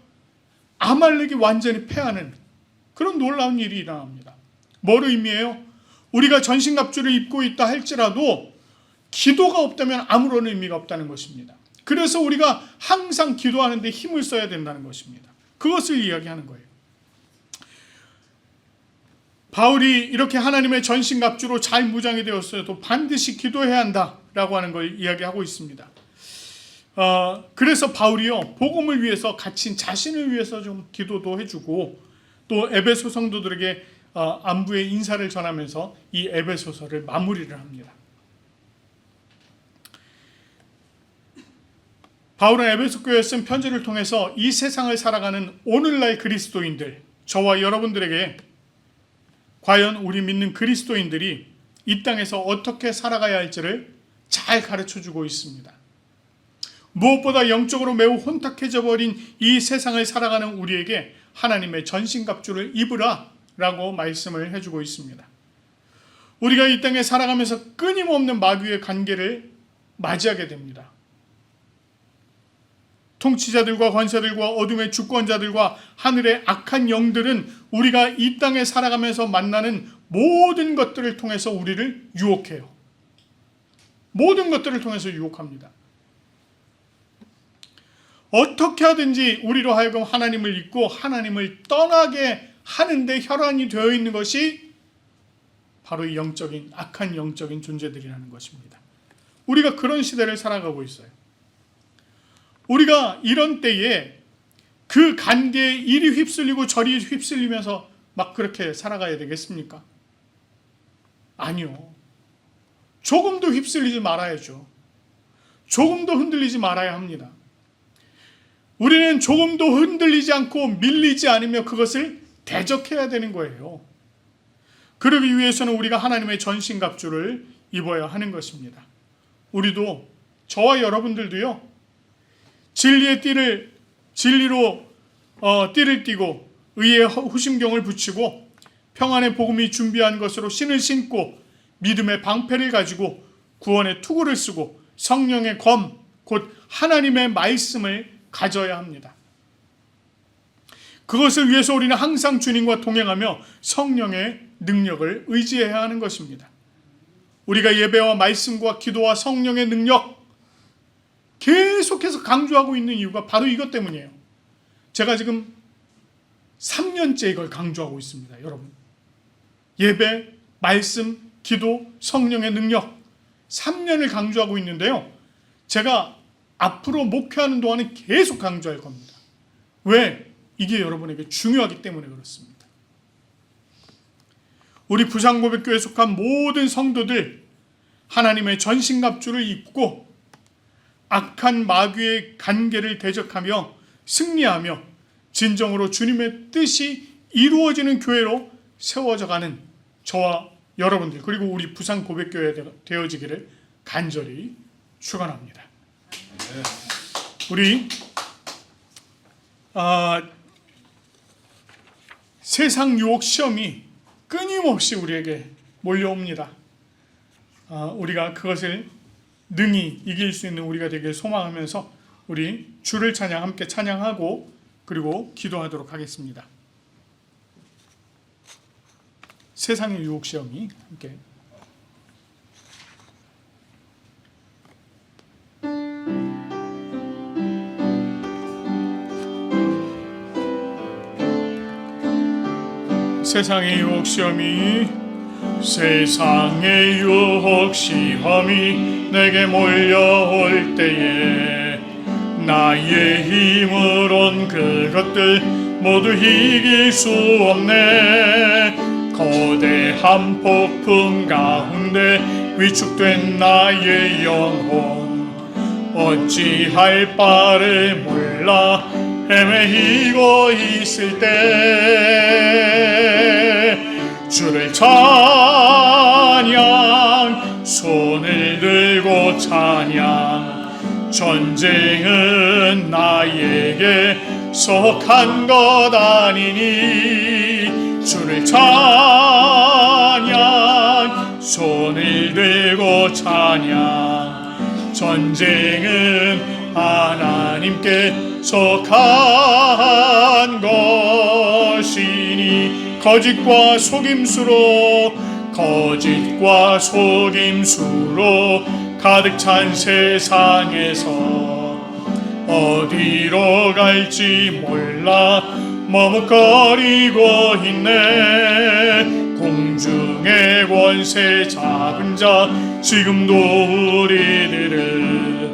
아말렉이 완전히 패하는 그런 놀라운 일이 일어납니다. 뭐를 의미해요? 우리가 전신갑주를 입고 있다 할지라도 기도가 없다면 아무런 의미가 없다는 것입니다. 그래서 우리가 항상 기도하는데 힘을 써야 된다는 것입니다. 그것을 이야기하는 거예요. 바울이 이렇게 하나님의 전신갑주로 잘 무장이 되었어도 반드시 기도해야 한다라고 하는 걸 이야기하고 있습니다. 그래서 바울이요, 복음을 위해서 갇힌 자신을 위해서 좀 기도도 해주고, 또 에베소 성도들에게 안부의 인사를 전하면서 이 에베소서를 마무리를 합니다. 바울은 에베소 교회에 쓴 편지를 통해서 이 세상을 살아가는 오늘날 그리스도인들, 저와 여러분들에게 과연 우리 믿는 그리스도인들이 이 땅에서 어떻게 살아가야 할지를 잘 가르쳐주고 있습니다. 무엇보다 영적으로 매우 혼탁해져 버린 이 세상을 살아가는 우리에게 하나님의 전신갑주를 입으라 라고 말씀을 해주고 있습니다. 우리가 이 땅에 살아가면서 끊임없는 마귀의 관계를 맞이하게 됩니다. 통치자들과 권세들과 어둠의 주권자들과 하늘의 악한 영들은 우리가 이 땅에 살아가면서 만나는 모든 것들을 통해서 우리를 유혹해요. 모든 것들을 통해서 유혹합니다. 어떻게 하든지 우리로 하여금 하나님을 잊고 하나님을 떠나게 하는데 혈안이 되어 있는 것이 바로 이 영적인, 악한 영적인 존재들이라는 것입니다. 우리가 그런 시대를 살아가고 있어요. 우리가 이런 때에 그 관계에 이리 휩쓸리고 저리 휩쓸리면서 막 그렇게 살아가야 되겠습니까? 아니요. 조금도 휩쓸리지 말아야죠. 조금도 흔들리지 말아야 합니다. 우리는 조금도 흔들리지 않고 밀리지 않으며 그것을 대적해야 되는 거예요. 그러기 위해서는 우리가 하나님의 전신갑주를 입어야 하는 것입니다. 우리도, 저와 여러분들도요, 진리로 띠를 띠고 의의 후심경을 붙이고 평안의 복음이 준비한 것으로 신을 신고 믿음의 방패를 가지고 구원의 투구를 쓰고 성령의 검, 곧 하나님의 말씀을 가져야 합니다. 그것을 위해서 우리는 항상 주님과 동행하며 성령의 능력을 의지해야 하는 것입니다. 우리가 예배와 말씀과 기도와 성령의 능력 계속해서 강조하고 있는 이유가 바로 이것 때문이에요. 제가 지금 3년째 이걸 강조하고 있습니다. 여러분, 예배, 말씀, 기도, 성령의 능력 3년을 강조하고 있는데요, 제가 앞으로 목회하는 동안은 계속 강조할 겁니다. 왜? 이게 여러분에게 중요하기 때문에 그렇습니다. 우리 부산고백교회에 속한 모든 성도들, 하나님의 전신갑주를 입고 악한 마귀의 관계를 대적하며 승리하며 진정으로 주님의 뜻이 이루어지는 교회로 세워져가는 저와 여러분들, 그리고 우리 부산고백교회가 되어지기를 간절히 축원합니다. 우리 세상 유혹 시험이 끊임없이 우리에게 몰려옵니다. 우리가 그것을 능히 이길 수 있는 우리가 되길 소망하면서 우리 주를 함께 찬양하고 그리고 기도하도록 하겠습니다. 세상의 유혹 시험이 함께 세상의 유혹 시험이 내게 몰려올 때에 나의 힘으론 그것들 모두 이길 수 없네. 거대한 폭풍 가운데 위축된 나의 영혼 어찌할 바를 몰라 헤매이고 있을 때 주를 찬양, 손을 들고 찬양. 전쟁은 나에게 속한 것 아니니 주를 찬양, 손을 들고 찬양. 전쟁은 하나님께 속한 것이니 거짓과 속임수로 가득 찬 세상에서 어디로 갈지 몰라 머뭇거리고 있네. 공중의 권세 잡은 자 지금도 우리들을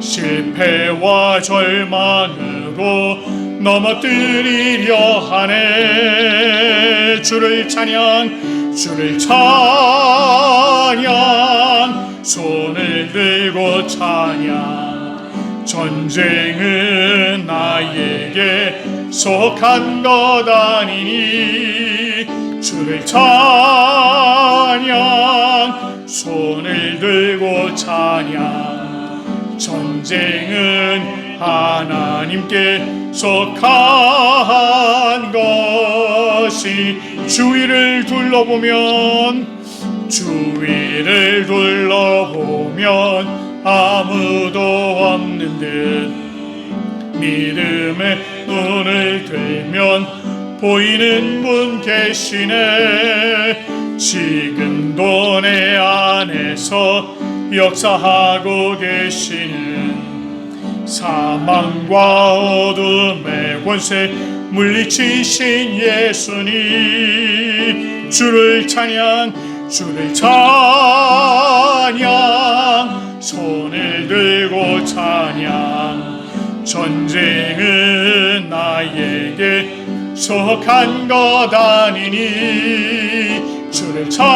실패와 절망으로 넘어뜨리려 하네. 주를 찬양, 주를 찬양, 손을 들고 찬양. 전쟁은 나에게 속한 것 아니니 주를 찬양, 손을 들고 찬양. 전쟁은 하나님께 속한 것이 주위를 둘러보면 아무도 없는 듯 믿음의 눈을 들면 보이는 분 계시네. 지금도 내 안에서 역사하고 계시는 사망과 어둠의 권세 물리치신 예수님. 주를 찬양, 주를 찬양, 손을 들고 찬양. 전쟁은 나에게 속한 것 아니니 주를 찬양,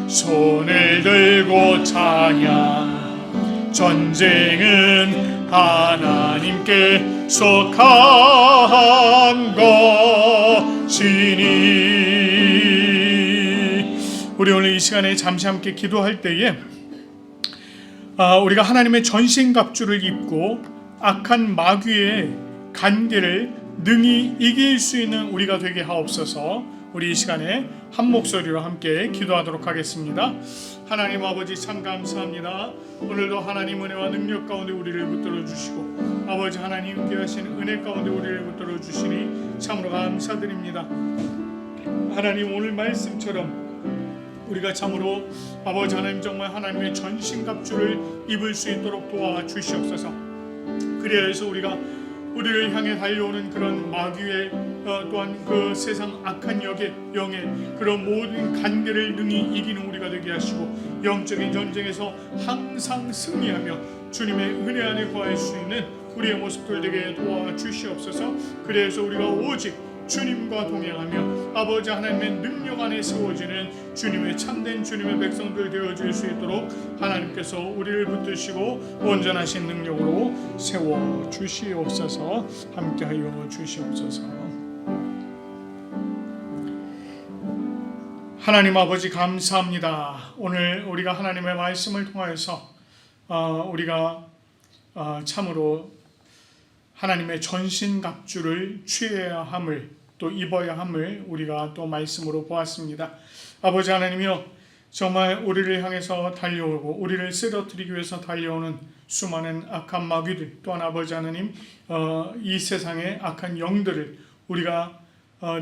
손을 들고 찬양. 전쟁은 하나님께 속한 것이니. 우리 오늘 이 시간에 잠시 함께 기도할 때에 우리가 하나님의 전신갑주를 입고 악한 마귀의 간계를 능히 이길 수 있는 우리가 되게 하옵소서. 우리 이 시간에 한 목소리로 함께 기도하도록 하겠습니다. 하나님 아버지 참 감사합니다. 오늘도 하나님 은혜와 능력 가운데 우리를 붙들어 주시고 아버지 하나님 함께 하신 은혜 가운데 우리를 붙들어 주시니 참으로 감사드립니다. 하나님 오늘 말씀처럼 우리가 참으로 아버지 하나님 정말 하나님의 전신갑주를 입을 수 있도록 도와주시옵소서. 그래야 해서 우리가 우리를 향해 달려오는 그런 마귀의 또한 그 세상 악한 영의 그런 모든 간계를 능히 이기는 우리가 되게 하시고 영적인 전쟁에서 항상 승리하며 주님의 은혜 안에 거할 수 있는 우리의 모습들 되게 도와주시옵소서. 그래서 우리가 오직 주님과 동행하며 아버지 하나님의 능력 안에 세워지는 주님의 참된 주님의 백성들 되어질 수 있도록 하나님께서 우리를 붙드시고 온전하신 능력으로 세워주시옵소서. 함께하여 주시옵소서. 하나님 아버지 감사합니다. 오늘 우리가 하나님의 말씀을 통하여서 우리가 참으로 하나님의 전신갑주를 취해야 함을 또 입어야 함을 우리가 또 말씀으로 보았습니다. 아버지 하나님이여 정말 우리를 향해서 달려오고 우리를 쓰러뜨리기 위해서 달려오는 수많은 악한 마귀들 또한 아버지 하나님 이 세상의 악한 영들을 우리가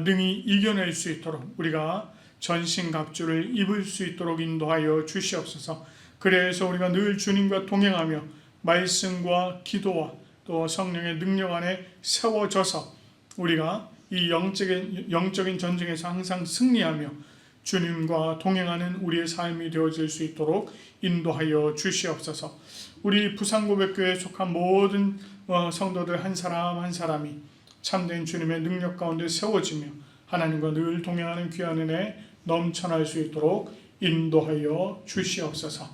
능히 이겨낼 수 있도록 우리가 전신갑주를 입을 수 있도록 인도하여 주시옵소서. 그래서 우리가 늘 주님과 동행하며 말씀과 기도와 또 성령의 능력 안에 세워져서 우리가 이 영적인 전쟁에서 항상 승리하며 주님과 동행하는 우리의 삶이 되어질 수 있도록 인도하여 주시옵소서. 우리 부산고백교회에 속한 모든 성도들 한 사람 한 사람이 참된 주님의 능력 가운데 세워지며 하나님과 늘 동행하는 귀한 은혜 넘쳐날 수 있도록 인도하여 주시옵소서.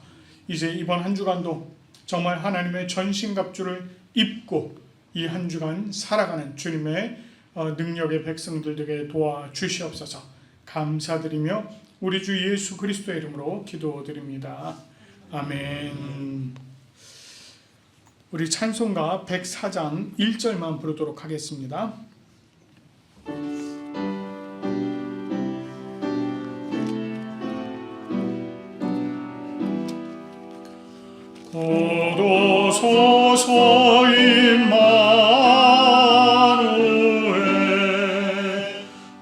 이제 이번 한 주간도 정말 하나님의 전신갑주를 입고 이 한 주간 살아가는 주님의 능력의 백성들 되게 도와주시옵소서. 감사드리며 우리 주 예수 그리스도의 이름으로 기도드립니다. 아멘. 우리 찬송가 104장 1절만 부르도록 하겠습니다. 구하소서 임마누엘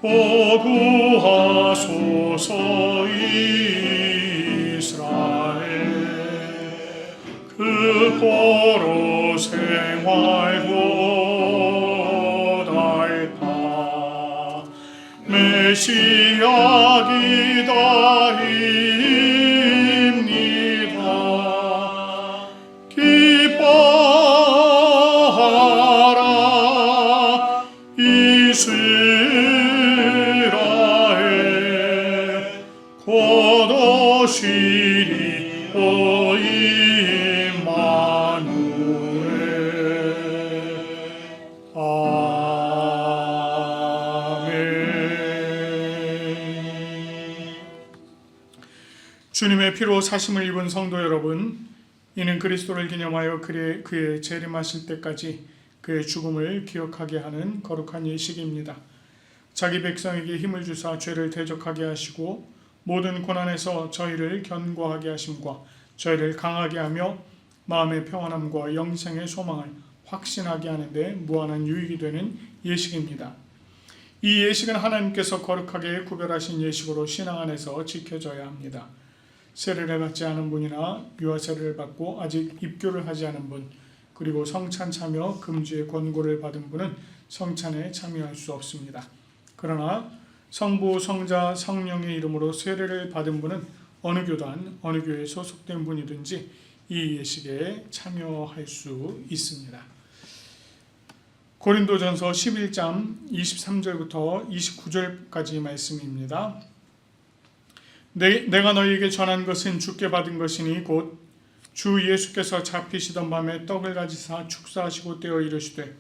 오 구하소서 이스라엘 그 포로 생활 고달파 메시아 기다립니다 기뻐하라 이스라엘 곧 오시리 오 임마누엘 아멘. 주님의 피로 사심을 입은 성도 여러분, 이는 그리스도를 기념하여 그의 재림하실 때까지 그의 죽음을 기억하게 하는 거룩한 예식입니다. 자기 백성에게 힘을 주사 죄를 대적하게 하시고 모든 고난에서 저희를 견고하게 하심과 저희를 강하게 하며 마음의 평안함과 영생의 소망을 확신하게 하는데 무한한 유익이 되는 예식입니다. 이 예식은 하나님께서 거룩하게 구별하신 예식으로 신앙 안에서 지켜져야 합니다. 세례를 받지 않은 분이나 유아 세례를 받고 아직 입교를 하지 않은 분, 그리고 성찬 참여 금지의 권고를 받은 분은 성찬에 참여할 수 없습니다. 그러나 성부, 성자, 성령의 이름으로 세례를 받은 분은 어느 교단, 어느 교회에 소속된 분이든지 이 예식에 참여할 수 있습니다. 고린도전서 11장 23절부터 29절까지 말씀입니다. 내가 너희에게 전한 것은 주께 받은 것이니 곧 주 예수께서 잡히시던 밤에 떡을 가지사 축사하시고 떼어 이르시되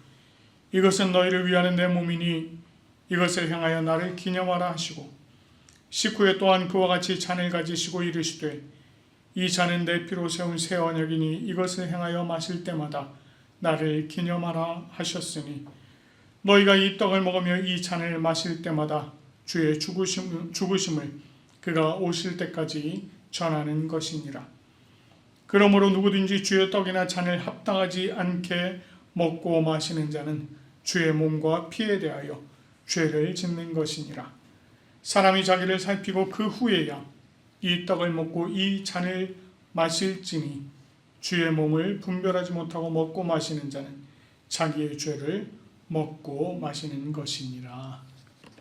이것은 너희를 위하는 내 몸이니 이것을 향하여 나를 기념하라 하시고 식후에 또한 그와 같이 잔을 가지시고 이르시되 이 잔은 내 피로 세운 새 언약이니 이것을 행하여 마실 때마다 나를 기념하라 하셨으니 너희가 이 떡을 먹으며 이 잔을 마실 때마다 주의 죽으심을 그가 오실 때까지 전하는 것이니라. 그러므로 누구든지 주의 떡이나 잔을 합당하지 않게 먹고 마시는 자는 주의 몸과 피에 대하여 죄를 짓는 것이니라. 사람이 자기를 살피고 그 후에야 이 떡을 먹고 이 잔을 마실지니 주의 몸을 분별하지 못하고 먹고 마시는 자는 자기의 죄를 먹고 마시는 것이니라.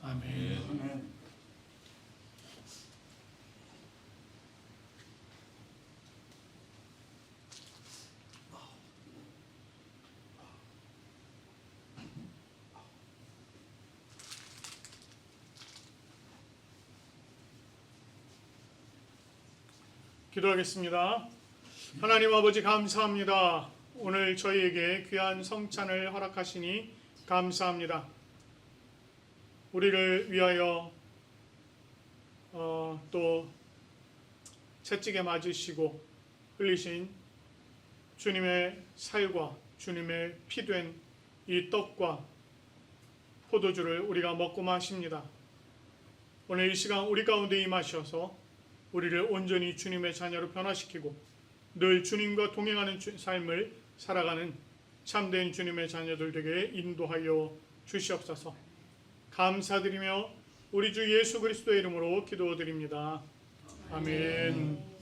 아멘. 기도하겠습니다. 하나님 아버지 감사합니다. 오늘 저희에게 귀한 성찬을 허락하시니 감사합니다. 우리를 위하여 또 채찍에 맞으시고 흘리신 주님의 살과 주님의 피된 이 떡과 포도주를 우리가 먹고 마십니다. 오늘 이 시간 우리 가운데 임하셔서 우리를 온전히 주님의 자녀로 변화시키고 늘 주님과 동행하는 삶을 살아가는 참된 주님의 자녀들 되게 인도하여 주시옵소서. 감사드리며 우리 주 예수 그리스도의 이름으로 기도드립니다. 아멘.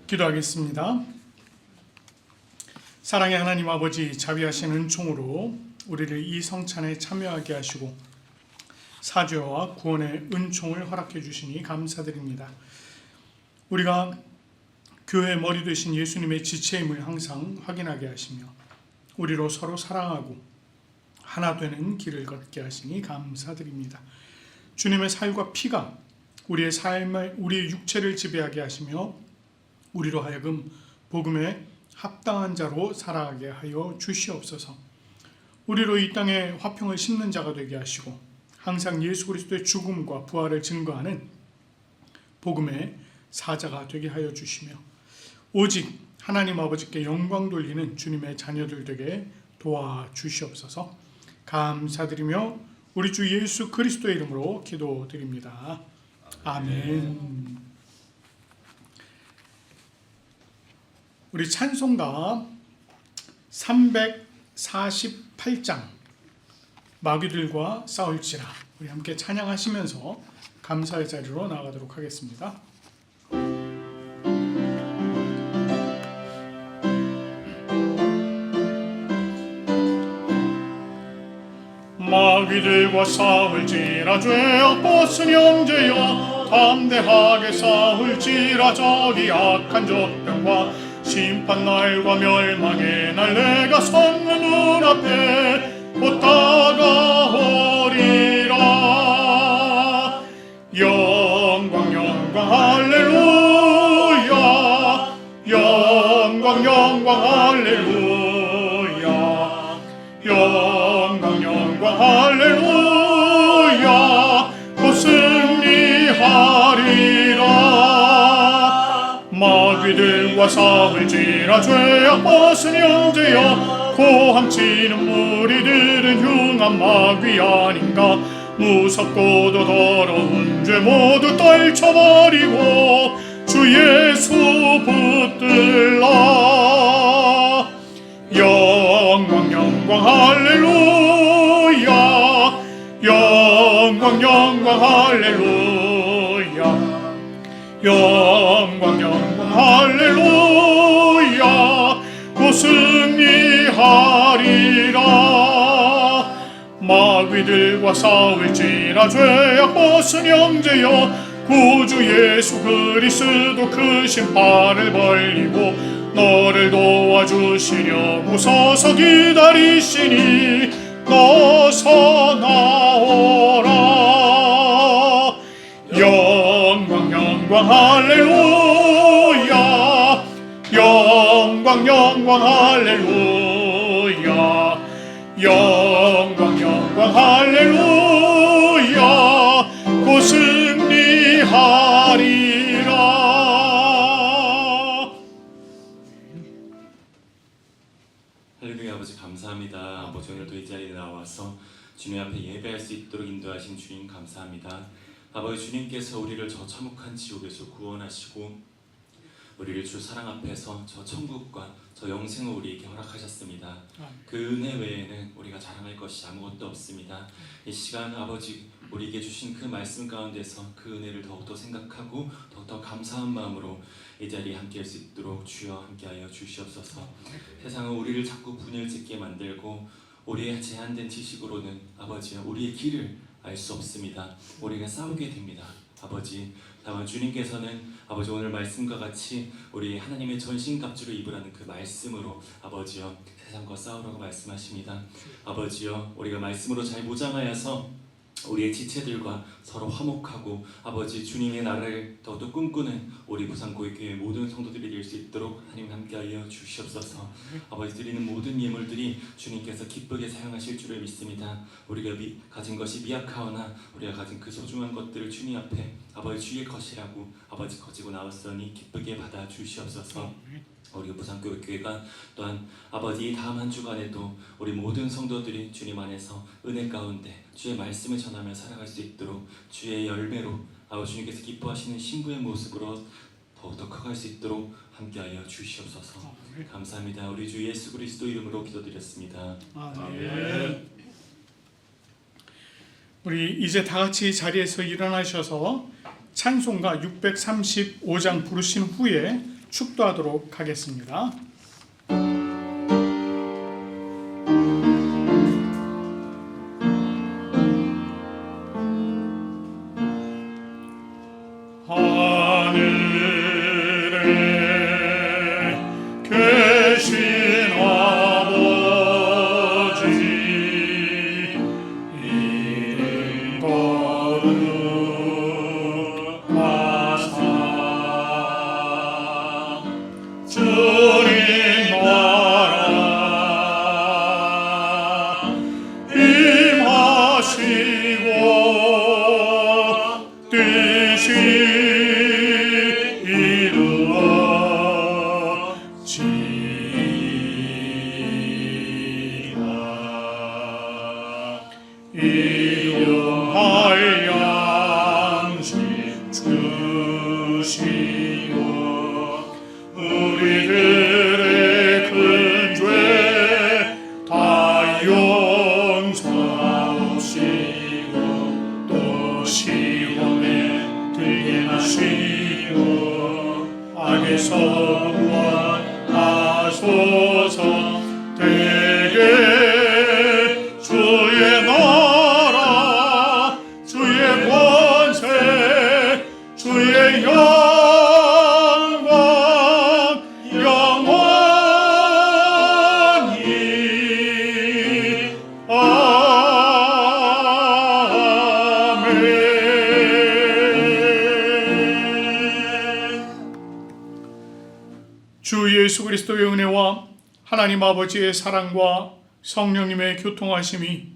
기도하겠습니다. 사랑의 하나님 아버지, 자비하신 은총으로 우리를 이 성찬에 참여하게 하시고 사죄와 구원의 은총을 허락해 주시니 감사드립니다. 우리가 교회의 머리 되신 예수님의 지체임을 항상 확인하게 하시며 우리로 서로 사랑하고 하나 되는 길을 걷게 하시니 감사드립니다. 주님의 살과 피가 우리의 삶을, 우리의 육체를 지배하게 하시며 우리로 하여금 복음에 합당한 자로 살아가게 하여 주시옵소서. 우리로 이 땅에 화평을 심는 자가 되게 하시고 항상 예수 그리스도의 죽음과 부활을 증거하는 복음의 사자가 되게 하여 주시며 오직 하나님 아버지께 영광 돌리는 주님의 자녀들 되게 도와주시옵소서. 감사드리며 우리 주 예수 그리스도의 이름으로 기도드립니다. 아멘. 우리 찬송가 348장 마귀들과 싸울지라, 우리 함께 찬양하시면서 감사의 자리로 나아가도록 하겠습니다. 마귀들과 싸울지라, 죄악 벗은 형제여 담대하게 싸울지라. 저기 악한 족병과 심판날과 멸망의 날 내가 섰는 눈앞에 곧 다가오리라. 영광 영광 할렐루야, 영광 영광 할렐루야, 영광 영광 할렐루야. 곧 승리하리라. 마귀들과 싸울지라, 죄악 벗은 형제여 고함치는 무리들은 흉한 마귀 아닌가. 무섭고도 더러운 죄 모두 떨쳐버리고 주 예수 붙들라. 영광 영광 할렐루야, 영광 영광 할렐루야, 영광 영광 할렐루야. 곧 승리하리라. 마귀들과 싸울지라, 죄악 벗은 형제여 구주 예수 그리스도 크신 팔을 벌리고 너를 도와주시려고 서서 기다리시니 너서 나오라. 영광 영광 할렐루야, 영광 영광 할렐루야, 영광 영광 영광 할렐루야 곧 승리하리라. 할렐루야. 아버지 감사합니다. 아버지 오늘도 이 자리에 나와서 주님 앞에 예배할 수 있도록 인도하신 주님 감사합니다. 아버지 주님께서 우리를 저 참혹한 지옥에서 구원하시고 우리를 주 사랑 앞에서 저 천국과 저 영생을 우리에게 허락하셨습니다. 그 은혜 외에는 우리가 자랑할 것이 아무것도 없습니다. 이 시간 아버지 우리에게 주신 그 말씀 가운데서 그 은혜를 더욱더 생각하고 더욱더 감사한 마음으로 이 자리에 함께할 수 있도록 주여 함께하여 주시옵소서. 세상은 우리를 자꾸 분열짓게 만들고 우리의 제한된 지식으로는 아버지 우리의 길을 알 수 없습니다. 우리가 싸우게 됩니다. 아버지 다만 주님께서는 아버지 오늘 말씀과 같이 우리 하나님의 전신갑주를 입으라는 그 말씀으로 아버지여 세상과 싸우라고 말씀하십니다. 아버지여 우리가 말씀으로 잘 무장하여서 우리의 지체들과 서로 화목하고 아버지 주님의 나라를 더욱더 꿈꾸는 우리 부산고일교회 모든 성도들이 될 수 있도록 하나님 함께하여 주시옵소서. 아버지 드리는 모든 예물들이 주님께서 기쁘게 사용하실 줄을 믿습니다. 우리가 가진 것이 미약하오나 우리가 가진 그 소중한 것들을 주님 앞에 아버지 주의 것이라고 아버지 가지고 나왔으니 기쁘게 받아 주시옵소서. 우리 부산교회가 또한 아버지 다음 한 주간에도 우리 모든 성도들이 주님 안에서 은혜 가운데 주의 말씀을 전하며 살아갈 수 있도록 주의 열매로 아버지 주님께서 기뻐하시는 신부의 모습으로 더욱더 커갈 수 있도록 함께하여 주시옵소서. 감사합니다. 우리 주 예수 그리스도 이름으로 기도드렸습니다. 아멘. 우리 이제 다 같이 자리에서 일어나셔서 찬송가 635장 부르신 후에 축도하도록 하겠습니다. 하늘에 계신 아버지 이름 거룩하사 주님 나라 임하시고 뜻이 이루어지리라. 일용할 양식 주시고 우리들의 큰 죄 다 용서하시고 또 시험에 들게 하시고 악에서 구원하소서. 되게 주의 나라 주의 권세 주의 영광 영원히 아멘. 주 예수 그리스도의 은혜와 하나님 아버지의 사랑과 성령님의 교통하심이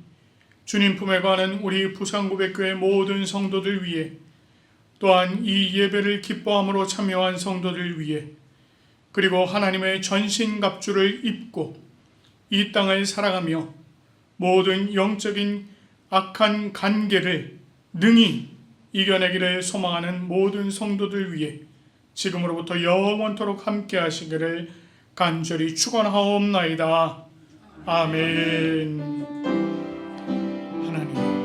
주님 품에 가는 우리 부산고백교회 모든 성도들 위해 또한 이 예배를 기뻐함으로 참여한 성도들 위해 그리고 하나님의 전신갑주를 입고 이 땅을 살아가며 모든 영적인 악한 관계를 능히 이겨내기를 소망하는 모든 성도들 위해 지금으로부터 영원토록 함께 하시기를 간절히 축원하옵나이다. 아멘. 하나님